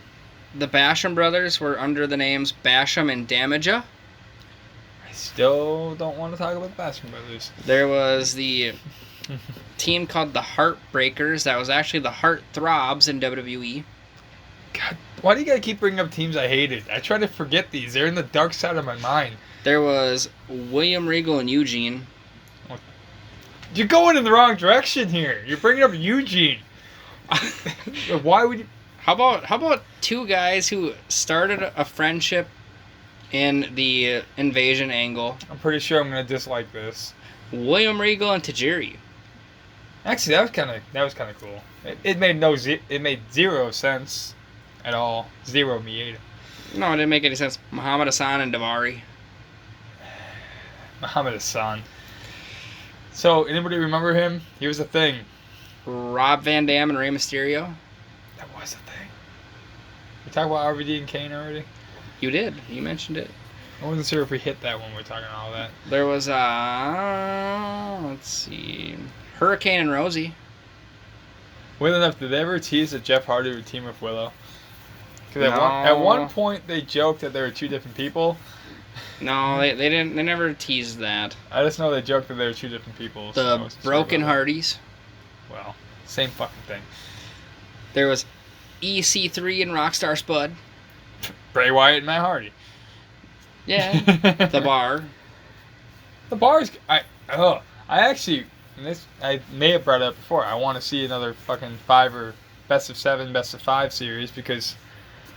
the Basham brothers were under the names Basham and Damaja. I still don't want to talk about the Basham brothers. There was the team called the Heartbreakers. That was actually the Heartthrobs in WWE. God, why do you gotta keep bringing up teams I hated? I try to forget these. They're in the dark side of my mind. There was William Regal and Eugene. You're going in the wrong direction here. You're bringing up Eugene. Why would you... How about 2 guys who started a friendship in the invasion angle? I'm pretty sure I'm gonna dislike this. William Regal and Tajiri. Actually, that was kind of cool. It made 0 sense at all. Zero Mieta. No, it didn't make any sense. Muhammad Hassan and Davari. Muhammad Hassan. So, anybody remember him? He was a thing. Rob Van Dam and Rey Mysterio. That was a thing. We talked about RVD and Kane already? You did. You mentioned it. I wasn't sure if we hit that when we were talking all that. There was, let's see, Hurricane and Rosie. Weirdly enough, did they ever tease that Jeff Hardy would team with Willow? Because No. at one point they joked that they were 2 different people. No, they didn't. They never teased that. I just know they joked that they were 2 different people. The so I wasn't sure Broken about Hardys. that. Well, same fucking thing. There was EC3 and Rockstar Spud. Bray Wyatt and Matt Hardy. Yeah. The Bar. The Bar's... I actually... And this, I may have brought it up before. I want to see another fucking 5 or best of 7, best of 5 series because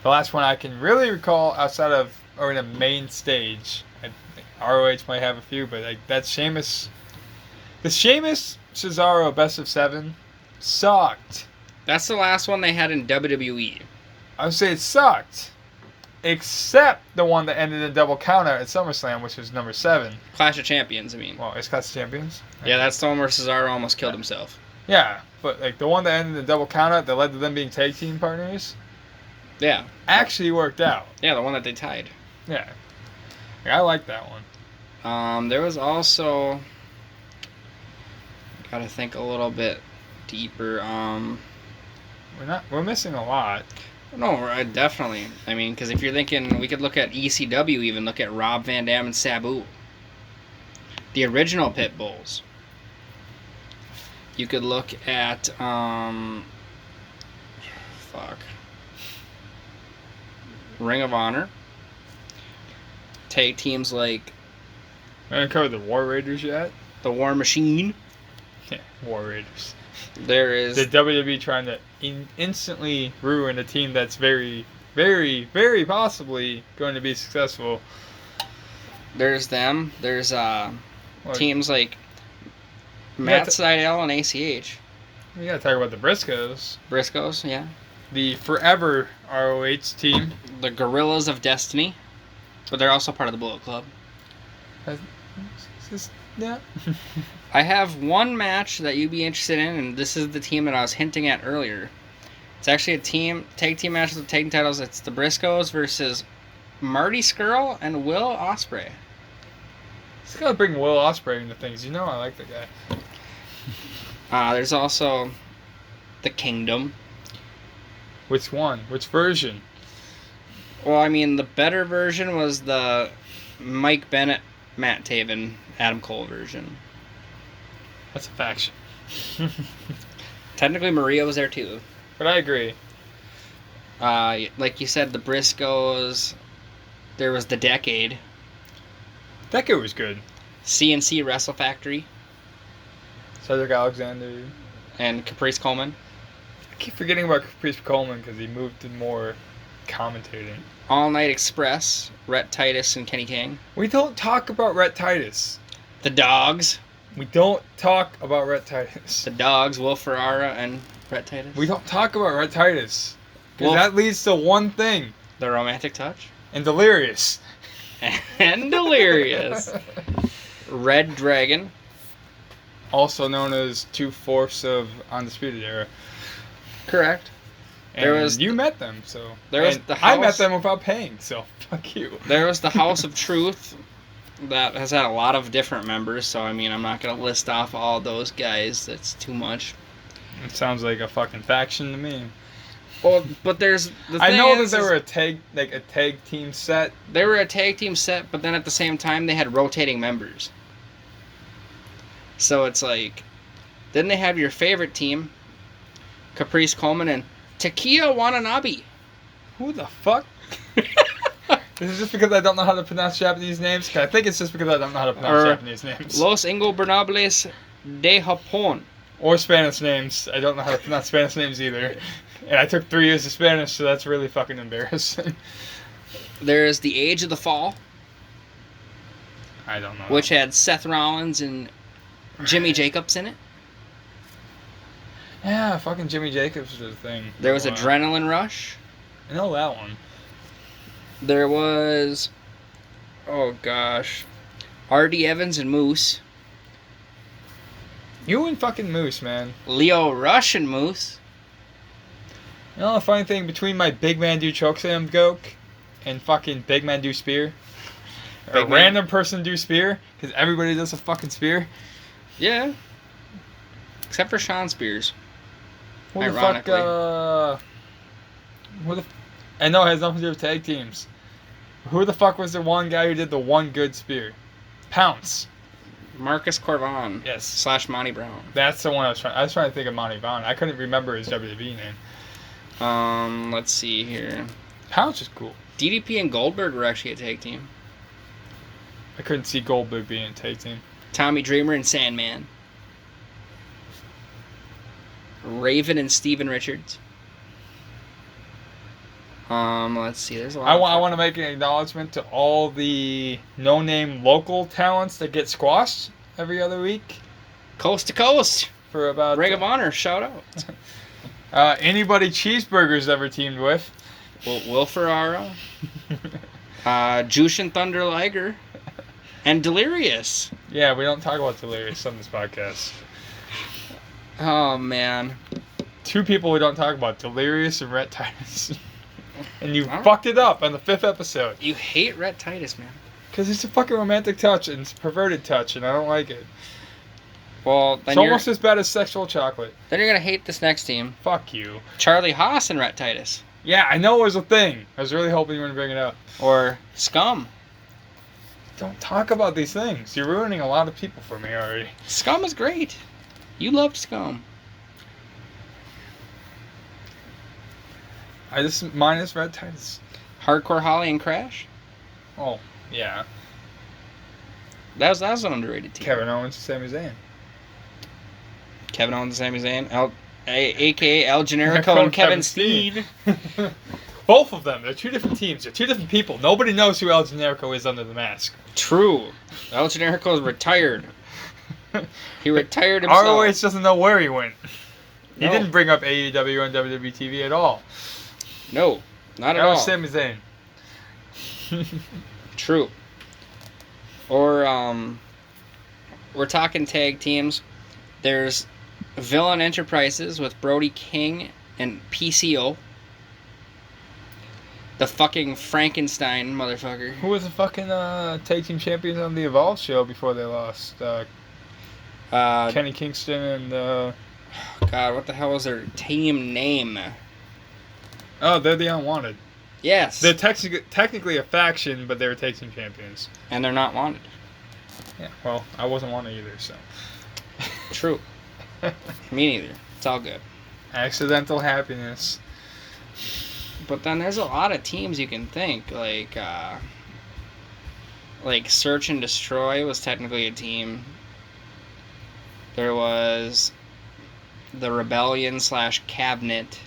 the last one I can really recall outside of or in a main stage, ROH might have a few, but like that Sheamus, the Sheamus Cesaro best of 7 sucked. That's the last one they had in WWE. I would say it sucked, except the one that ended in double counter at SummerSlam, which was number 7. Clash of Champions, I mean. Well, it's Clash of Champions. Yeah, that's the one where Cesaro almost killed himself. Yeah, but like the one that ended in double countout that led to them being tag team partners. Yeah. Actually worked out. Yeah, the one that they tied. Yeah. Like, I like that one. There was also... Gotta think a little bit deeper. We're missing a lot. No, definitely. I mean, because if you're thinking, we could look at ECW, even look at Rob Van Dam and Sabu. The original Pit Bulls. You could look at, Ring of Honor. Tag teams like... We haven't covered the War Raiders yet. The War Machine. Yeah, War Raiders. There is... The WWE trying to instantly ruin a team that's very, very, very possibly going to be successful. There's them. There's What? teams like You Matt gotta Seidel and ACH. You gotta talk about the Briscoes. Briscoes, yeah. The forever ROH team. The Gorillas of Destiny. But they're also part of the Bullet Club. Yeah. I have one match that you'd be interested in, and this is the team that I was hinting at earlier. It's actually a tag team match with tag titles. It's the Briscoes versus Marty Scurll and Will Ospreay. Just gotta bring Will Ospreay into things. You know I like the guy. There's also the Kingdom. Which one? Which version? Well, I mean, the better version was the Mike Bennett, Matt Taven, Adam Cole version. That's a faction. Technically, Maria was there too. But I agree. Like you said, the Briscoes. There was the Decade. Decade was good. CNC Wrestle Factory. Cedric Alexander. And Caprice Coleman. I keep forgetting about Caprice Coleman because he moved to more commentating. All Night Express. Rhett Titus and Kenny King. We don't talk about Rhett Titus. The Dogs. We don't talk about Rhett Titus. The Dogs, Will Ferrara and Rhett Titus. We don't talk about Rhett Titus. Because Well, that leads to one thing. The Romantic Touch. And Delirious. And Delirious. Red Dragon. Also known as 2/4 of Undisputed Era. Correct. And you met them, so. There was and the I met house- them without paying, so fuck you. There was the House of Truth that has had a lot of different members, so I mean, I'm not going to list off all those guys. That's too much. It sounds like a fucking faction to me. Well, but there's the I thing know is, that they were a tag team set. they were a tag team set, but then at the same time they had rotating members. So it's like, then they have your favorite team, Caprice Coleman and Takia Watanabe. Who the fuck? Is it just because I don't know how to pronounce Japanese names? 'Cause I think it's just because I don't know how to pronounce Japanese names. Los Ingobernables de Japón. Or Spanish names. I don't know how to pronounce Spanish names either. And I took 3 years of Spanish, so that's really fucking embarrassing. There's the Age of the Fall, I don't know. which had Seth Rollins and Jimmy Jacobs in it. Yeah, fucking Jimmy Jacobs was a thing. There was Wow. Adrenaline Rush. I know that one. There was, oh gosh, R.D. Evans and Moose. You and fucking Moose, man. Leo Rush and Moose. You know the funny thing between my Big Man Do Chokeslam joke and fucking Big Man Do Spear? Or Big a Man- random person do spear? Because everybody does a fucking spear? Yeah. Except for Sean Spears. Who the Ironically. fuck, I know it has nothing to do with tag teams. Who the fuck was the one guy who did the one good spear? Pounce. Marcus Corvon. Yes. / Monty Brown. That's the one I was trying to think of Monty Vaughn. I couldn't remember his WWE name. Let's see here. Pounce is cool. DDP and Goldberg were actually a tag team. I couldn't see Goldberg being a tag team. Tommy Dreamer and Sandman. Raven and Steven Richards. Let's see. There's a lot. I want to make an acknowledgement to all the no-name local talents that get squashed every other week Coast to Coast. for about Ring of Honor. Shout out. anybody Cheeseburgers ever teamed with. Will Ferrara. Jushin Thunder Liger. And Delirious. Yeah, we don't talk about Delirious on this podcast. Oh, man. 2 people we don't talk about, Delirious and Rhett Titus. And you Alright. fucked it up on the 5th episode. You hate Rhett Titus, man. Because it's a fucking romantic touch and it's a perverted touch and I don't like it. Well, then It's you're almost as bad as sexual chocolate. then you're gonna hate this next team. Fuck you. Charlie Haas and Rhett Titus. Yeah, I know it was a thing. I was really hoping you were going to bring it up. Or Scum. Don't talk about these things. You're ruining a lot of people for me already. Scum is great. You loved Scum. I just minus Red Titus. Hardcore Holly and Crash. Oh, yeah. That was an underrated team. Kevin Owens and Sami Zayn. Kevin Owens and Sami Zayn. A.K.A. El Generico and Kevin Steen. Both of them. They're two different teams. They're two different people. Nobody knows who El Generico is under the mask. True. El Generico is retired. He retired himself. ROH doesn't know where he went. He No. didn't bring up AEW on WWE TV at all. No, not at That all. was Sami Zayn. True. Or, we're talking tag teams. There's Villain Enterprises with Brody King and PCO. The fucking Frankenstein motherfucker. Who was the fucking tag team champions on the Evolve show before they lost? Kenny Kingston and... God, what the hell was their team name? Oh, they're the Unwanted. Yes. They're technically a faction, but they're tag team champions. And they're not wanted. Yeah, well, I wasn't wanted either, so... True. Me neither. It's all good. Accidental happiness. But then there's a lot of teams you can think, like Search and Destroy was technically a team. There was the Rebellion / Cabinet.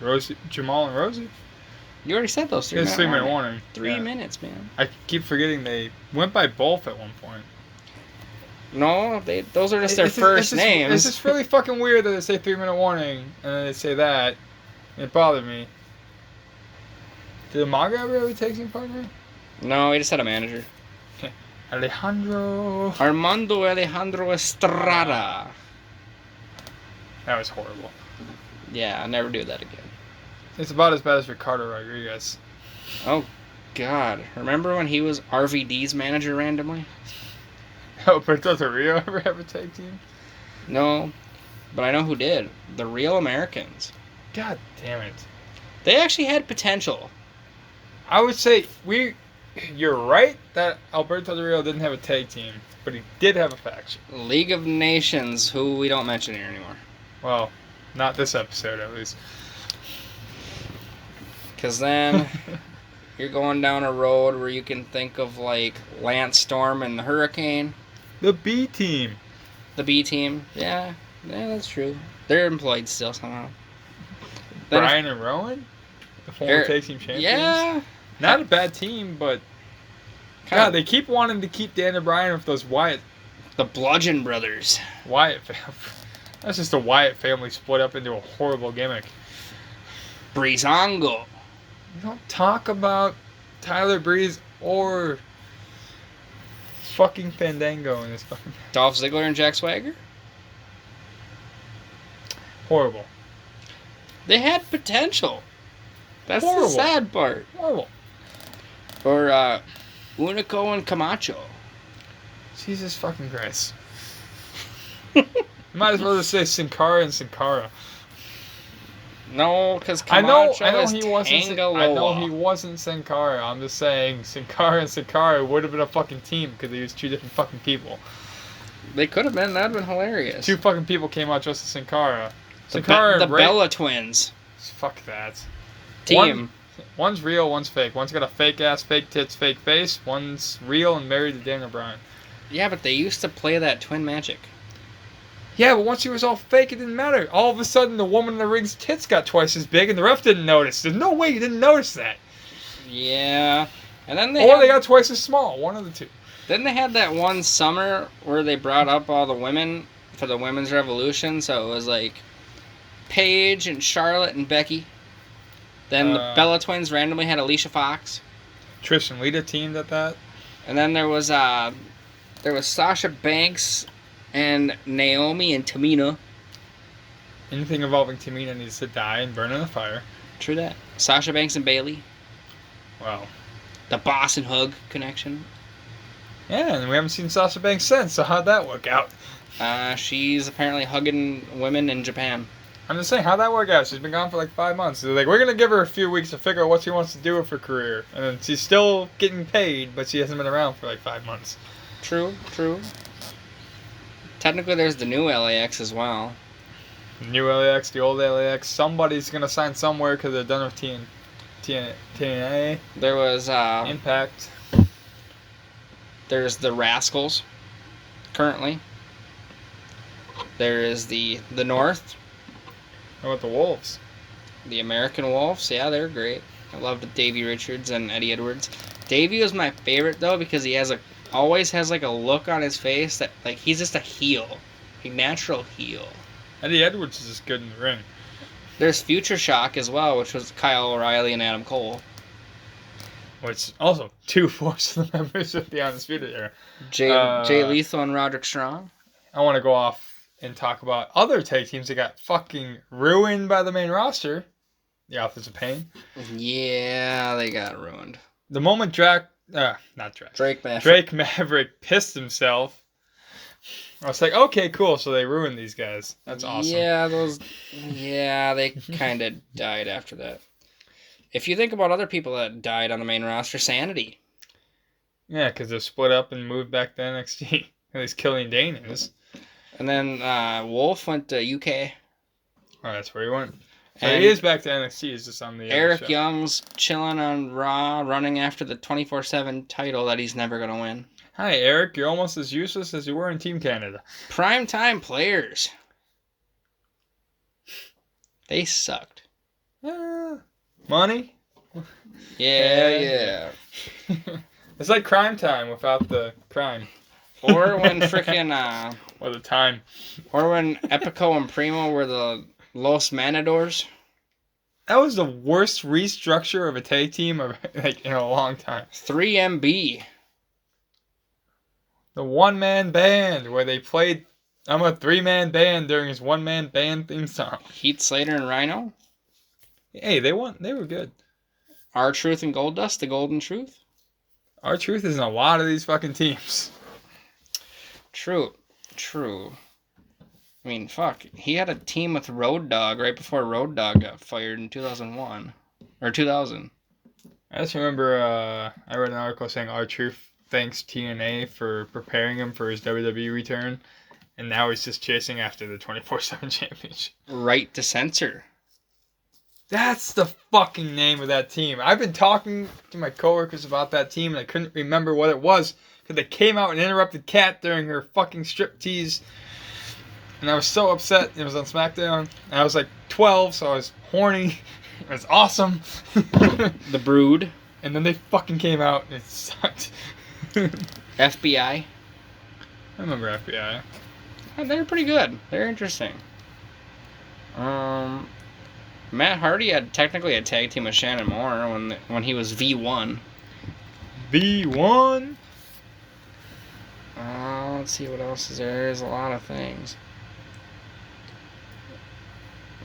Rosie, Jamal and Rosie? You already said those 3 It's minutes. 3 minute warning. 3 Yeah. minutes, man. I keep forgetting they went by both at one point. No, those are just their first names. It's just really fucking weird that they say 3 minute warning and then they say that. It bothered me. Did Amaga ever have a tag team partner? No, he just had a manager. Alejandro. Armando Alejandro Estrada. That was horrible. Yeah, I'll never do that again. It's about as bad as Ricardo Rodriguez. Oh, God. Remember when he was RVD's manager randomly? Oh, but does Rio ever have a tag team? No, but I know who did. The Real Americans. God damn it. They actually had potential. I would say you're right that Alberto Del Rio didn't have a tag team, but he did have a faction. League of Nations, who we don't mention here anymore. Well, not this episode at least. Because then you're going down a road where you can think of like Lance Storm and the Hurricane. The B team. The B team. Yeah, that's true. They're employed still somehow. Then Brian and Rowan? The former tag team champions? Yeah. Not a bad team, but... God, they keep wanting to keep Dan and Bryan with those Wyatt... The Bludgeon Brothers. Wyatt family. That's just a Wyatt family split up into a horrible gimmick. Breezango. You don't talk about Tyler Breeze or fucking Fandango in this fucking... Dolph Ziggler and Jack Swagger. Horrible. They had potential. That's Horrible. the sad part. Horrible. Or Unico and Camacho. Jesus fucking Christ. Might as well just say Sin Cara and Sin Cara. No, because I know Camacho is he wasn't. Tangaloa. I know he wasn't Sin Cara. I'm just saying Sin Cara and Sin Cara would have been a fucking team because they used two different fucking people. They could have been. That'd been hilarious. Two fucking people came out just as Sin Cara. The, Sin Cara the and Ray. Bella Twins Fuck that. team. One's real, one's fake. One's got a fake ass, fake tits, fake face. One's real and married to Daniel Bryan. Yeah, but they used to play that twin magic. Yeah, but once he was all fake, it didn't matter. All of a sudden, the woman in the ring's tits got twice as big, and the ref didn't notice. There's no way you didn't notice that. Yeah, and then Or they got twice as small. One of the two. Then they had that one summer where they brought up all the women for the women's revolution. So it was like Paige and Charlotte and Becky. Then the Bella Twins randomly had Alicia Fox. Trish and Lita teamed at that. And then there was Sasha Banks and Naomi and Tamina. Anything involving Tamina needs to die and burn in the fire. True that. Sasha Banks and Bailey. Wow. The Boss and Hug connection. Yeah, and we haven't seen Sasha Banks since, so how'd that work out? She's apparently hugging women in Japan. I'm just saying, how'd that work out? She's been gone for like 5 months. They're like, we're going to give her a few weeks to figure out what she wants to do with her career. And then she's still getting paid, but she hasn't been around for like 5 months. True. Technically, there's the new LAX as well. New LAX, the old LAX. Somebody's going to sign somewhere because they're done with TNA. There was Impact. There's the Rascals currently. There is the North, How about the Wolves? the American Wolves. Yeah, they're great. I loved Davey Richards and Eddie Edwards. Davey was my favorite though because he always has like a look on his face that like he's just a heel, a natural heel. Eddie Edwards is just good in the ring. There's Future Shock as well, which was Kyle O'Reilly and Adam Cole. Which also 2/4 of the members of the Undisputed Era. Jay Lethal and Roderick Strong. I want to go off and talk about other tag teams that got fucking ruined by the main roster. The Authors of Pain. Yeah, they got ruined. The moment Drake Maverick pissed himself, I was like, okay, cool. So they ruined these guys. That's awesome. Yeah, they kind of died after that. If you think about other people that died on the main roster, Sanity. Yeah, because they're split up and moved back to NXT. At least Killian Dane is. And then Wolf went to UK. Oh, that's where he went. So And he is back to NXT. He's just on the Eric show. Young's chilling on Raw, running after the 24/7 title that he's never going to win. Hi, Eric. You're almost as useless as you were in Team Canada. Primetime players. They sucked. Money? Yeah. It's like Crime Time without the crime. Or when frickin' Or the time. or when Epico and Primo were the Los Matadors. That was the worst restructure of a tag team in a long time. 3MB. The one-man band where they played I'm a 3-man band during his 1-man band theme song. Heath Slater and Rhino. Hey, they won. They were good. R-Truth and Goldust, the Golden Truth. R-Truth is in a lot of these fucking teams. True. I mean, fuck. He had a team with Road Dogg right before Road Dogg got fired in 2001. Or 2000. I just remember I read an article saying R-Truth thanks TNA for preparing him for his WWE return. And now he's just chasing after the 24/7 championship. Right to Censor. That's the fucking name of that team. I've been talking to my coworkers about that team, and I couldn't remember what it was because they came out and interrupted Kat during her fucking striptease, and I was so upset. It was on Smackdown, and I was like 12, so I was horny. It was awesome. The Brood. And then they fucking came out, and it sucked. FBI. I remember FBI. They're pretty good. They're interesting. Matt Hardy had technically a tag team with Shannon Moore when he was V1. V1? Let's see what else is there. There's a lot of things.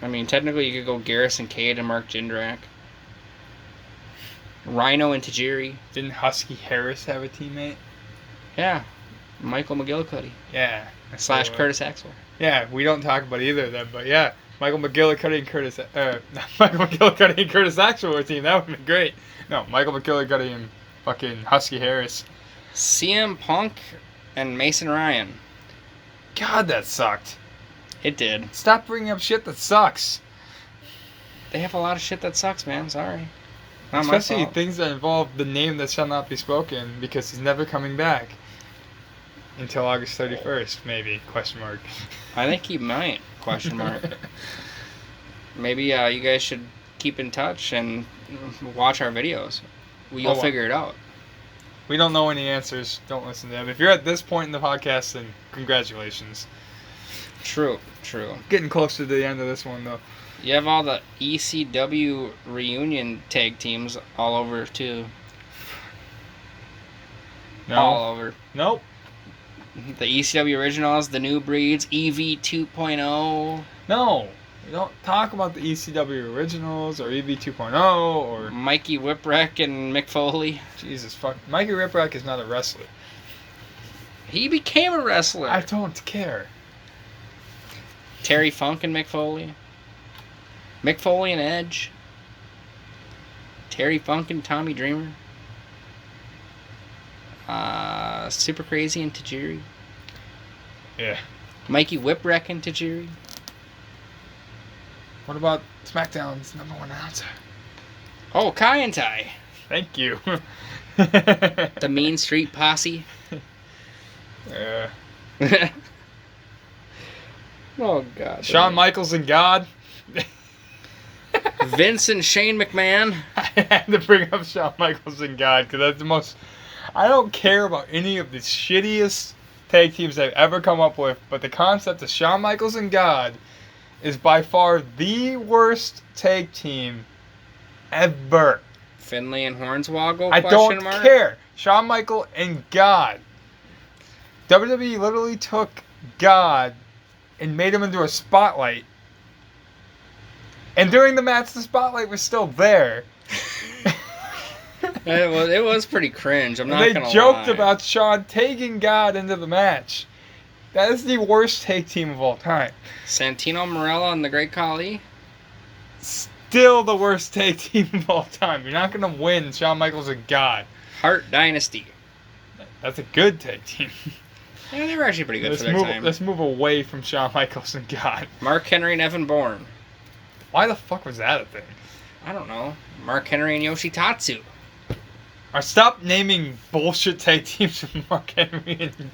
I mean, technically you could go Garrison Cade and Mark Jindrak. Rhino and Tajiri. Didn't Husky Harris have a teammate? Yeah. Michael McGillicuddy. Yeah. / Curtis Axel. Yeah, we don't talk about either of them, but yeah. Michael McGillicuddy and Curtis Axel were a team. That would have been great. No, Michael McGillicuddy and fucking Husky Harris. CM Punk and Mason Ryan. God, that sucked. It did. Stop bringing up shit that sucks. They have a lot of shit that sucks, man. Sorry. Not Especially my fault. things that involve the name that shall not be spoken because he's never coming back. Until August 31st, maybe, question mark. I think he might, question mark. Maybe you guys should keep in touch and watch our videos. You'll figure it out. We don't know any answers. Don't listen to them. If you're at this point in the podcast, then congratulations. True. Getting close to the end of this one, though. You have all the ECW reunion tag teams all over, too. No. All over. Nope. The ECW originals, the New Breeds, EV 2.0. No. We don't talk about the ECW originals or EV 2.0 or... Mikey Whipwreck and Mick Foley. Jesus fuck. Mikey Whipwreck is not a wrestler. He became a wrestler. I don't care. Terry Funk and Mick Foley. Mick Foley and Edge. Terry Funk and Tommy Dreamer. Super Crazy and Tajiri. Yeah. Mikey Whipwreck and Tajiri. What about SmackDown's #1 announcer? Oh, Kai and Tai. Thank you. The Mean Street Posse. Yeah. Oh, God. Shawn Michaels and God. Vince and Shane McMahon. I had to bring up Shawn Michaels and God because that's the most. I don't care about any of the shittiest tag teams they've ever come up with, but the concept of Shawn Michaels and God is by far the worst tag team ever. Finley and Hornswoggle? I don't care. Shawn Michaels and God. WWE literally took God and made him into a spotlight. And during the match, the spotlight was still there. It was pretty cringe. I'm not They gonna joked lie. about Shawn taking God into the match. That is the worst tag team of all time. Santino Marella and the Great Khali. Still the worst tag team of all time. You're not gonna win Shawn Michaels and God. Hart Dynasty. That's a good tag team. Yeah, they were actually pretty good for their time. Let's move away from Shawn Michaels and God. Mark Henry and Evan Bourne. Why the fuck was that a thing? I don't know. Mark Henry and Yoshitatsu. Or stop naming bullshit tag teams with Mark Henry and...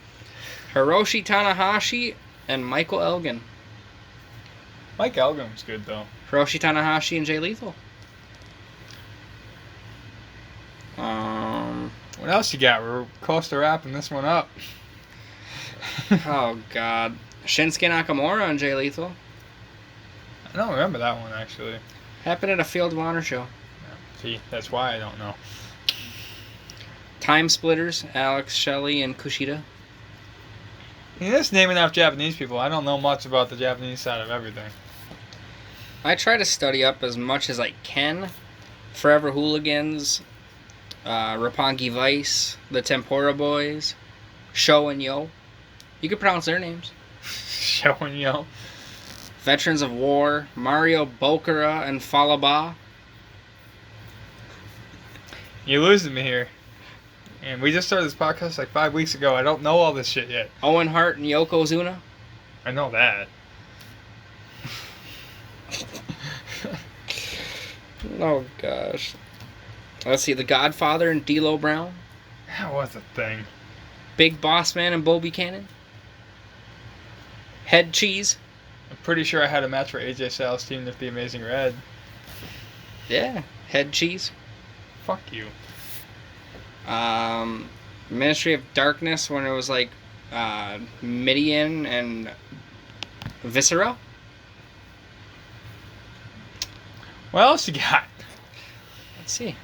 Hiroshi Tanahashi and Michael Elgin. Mike Elgin was good, though. Hiroshi Tanahashi and Jay Lethal. What else you got? We're close to wrapping this one up. Oh, God. Shinsuke Nakamura and Jay Lethal. I don't remember that one, actually. Happened at a Field of Honor show. See, that's why I don't know. Time Splitters, Alex Shelley and Kushida. You're just naming off Japanese people. I don't know much about the Japanese side of everything. I try to study up as much as I can. Forever Hooligans, Roppongi Vice, the Tempura Boys, Sho and Yo. You can pronounce their names. Showing you. Veterans of War, Mario Bokura and Falaba. You're losing me here. And we just started this podcast like 5 weeks ago. I don't know all this shit yet. Owen Hart and Yokozuna. I know that. Oh, gosh. Let's see, The Godfather and D'Lo Brown. That was a thing. Big Boss Man and Bo Buchanan. Head Cheese. I'm pretty sure I had a match for AJ Styles teamed with the Amazing Red. Yeah, Head Cheese. Fuck you. Ministry of Darkness when it was like Midian and Viscera. What else you got? Let's see.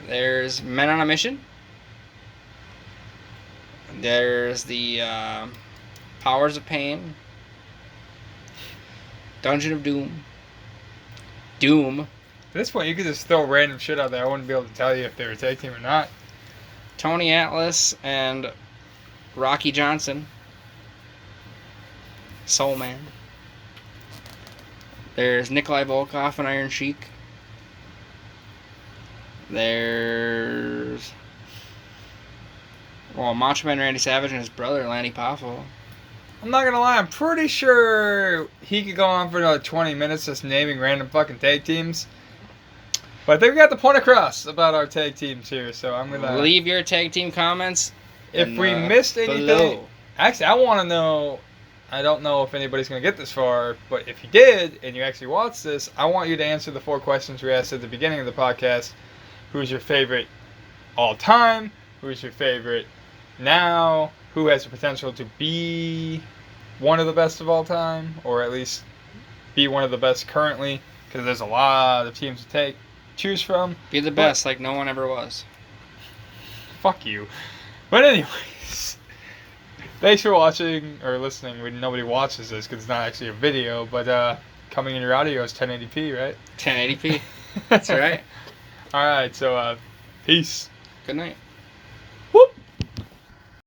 There's Men on a Mission. There's the Powers of Pain. Dungeon of Doom. Doom. At this point, you could just throw random shit out there. I wouldn't be able to tell you if they were a tag team or not. Tony Atlas and Rocky Johnson. Soul Man. There's Nikolai Volkov and Iron Sheik. There's Macho Man Randy Savage and his brother Lanny Poffo. I'm not gonna lie, I'm pretty sure he could go on for another 20 minutes just naming random fucking tag teams. But I think we got the point across about our tag teams here, so I'm gonna... Leave your tag team comments If we missed anything... below. Actually, I want to know... I don't know if anybody's gonna get this far, but if you did, and you actually watched this, I want you to answer the 4 questions we asked at the beginning of the podcast. Who's your favorite all time? Who's your favorite now? Who has the potential to be one of the best of all time? Or at least be one of the best currently? Because there's a lot of teams to choose from. Be the best like no one ever was. Fuck you. But anyways, thanks for watching or listening. Nobody watches this because it's not actually a video, but coming in your audio is 1080p, right? 1080p. That's right. Alright, so peace. Good night.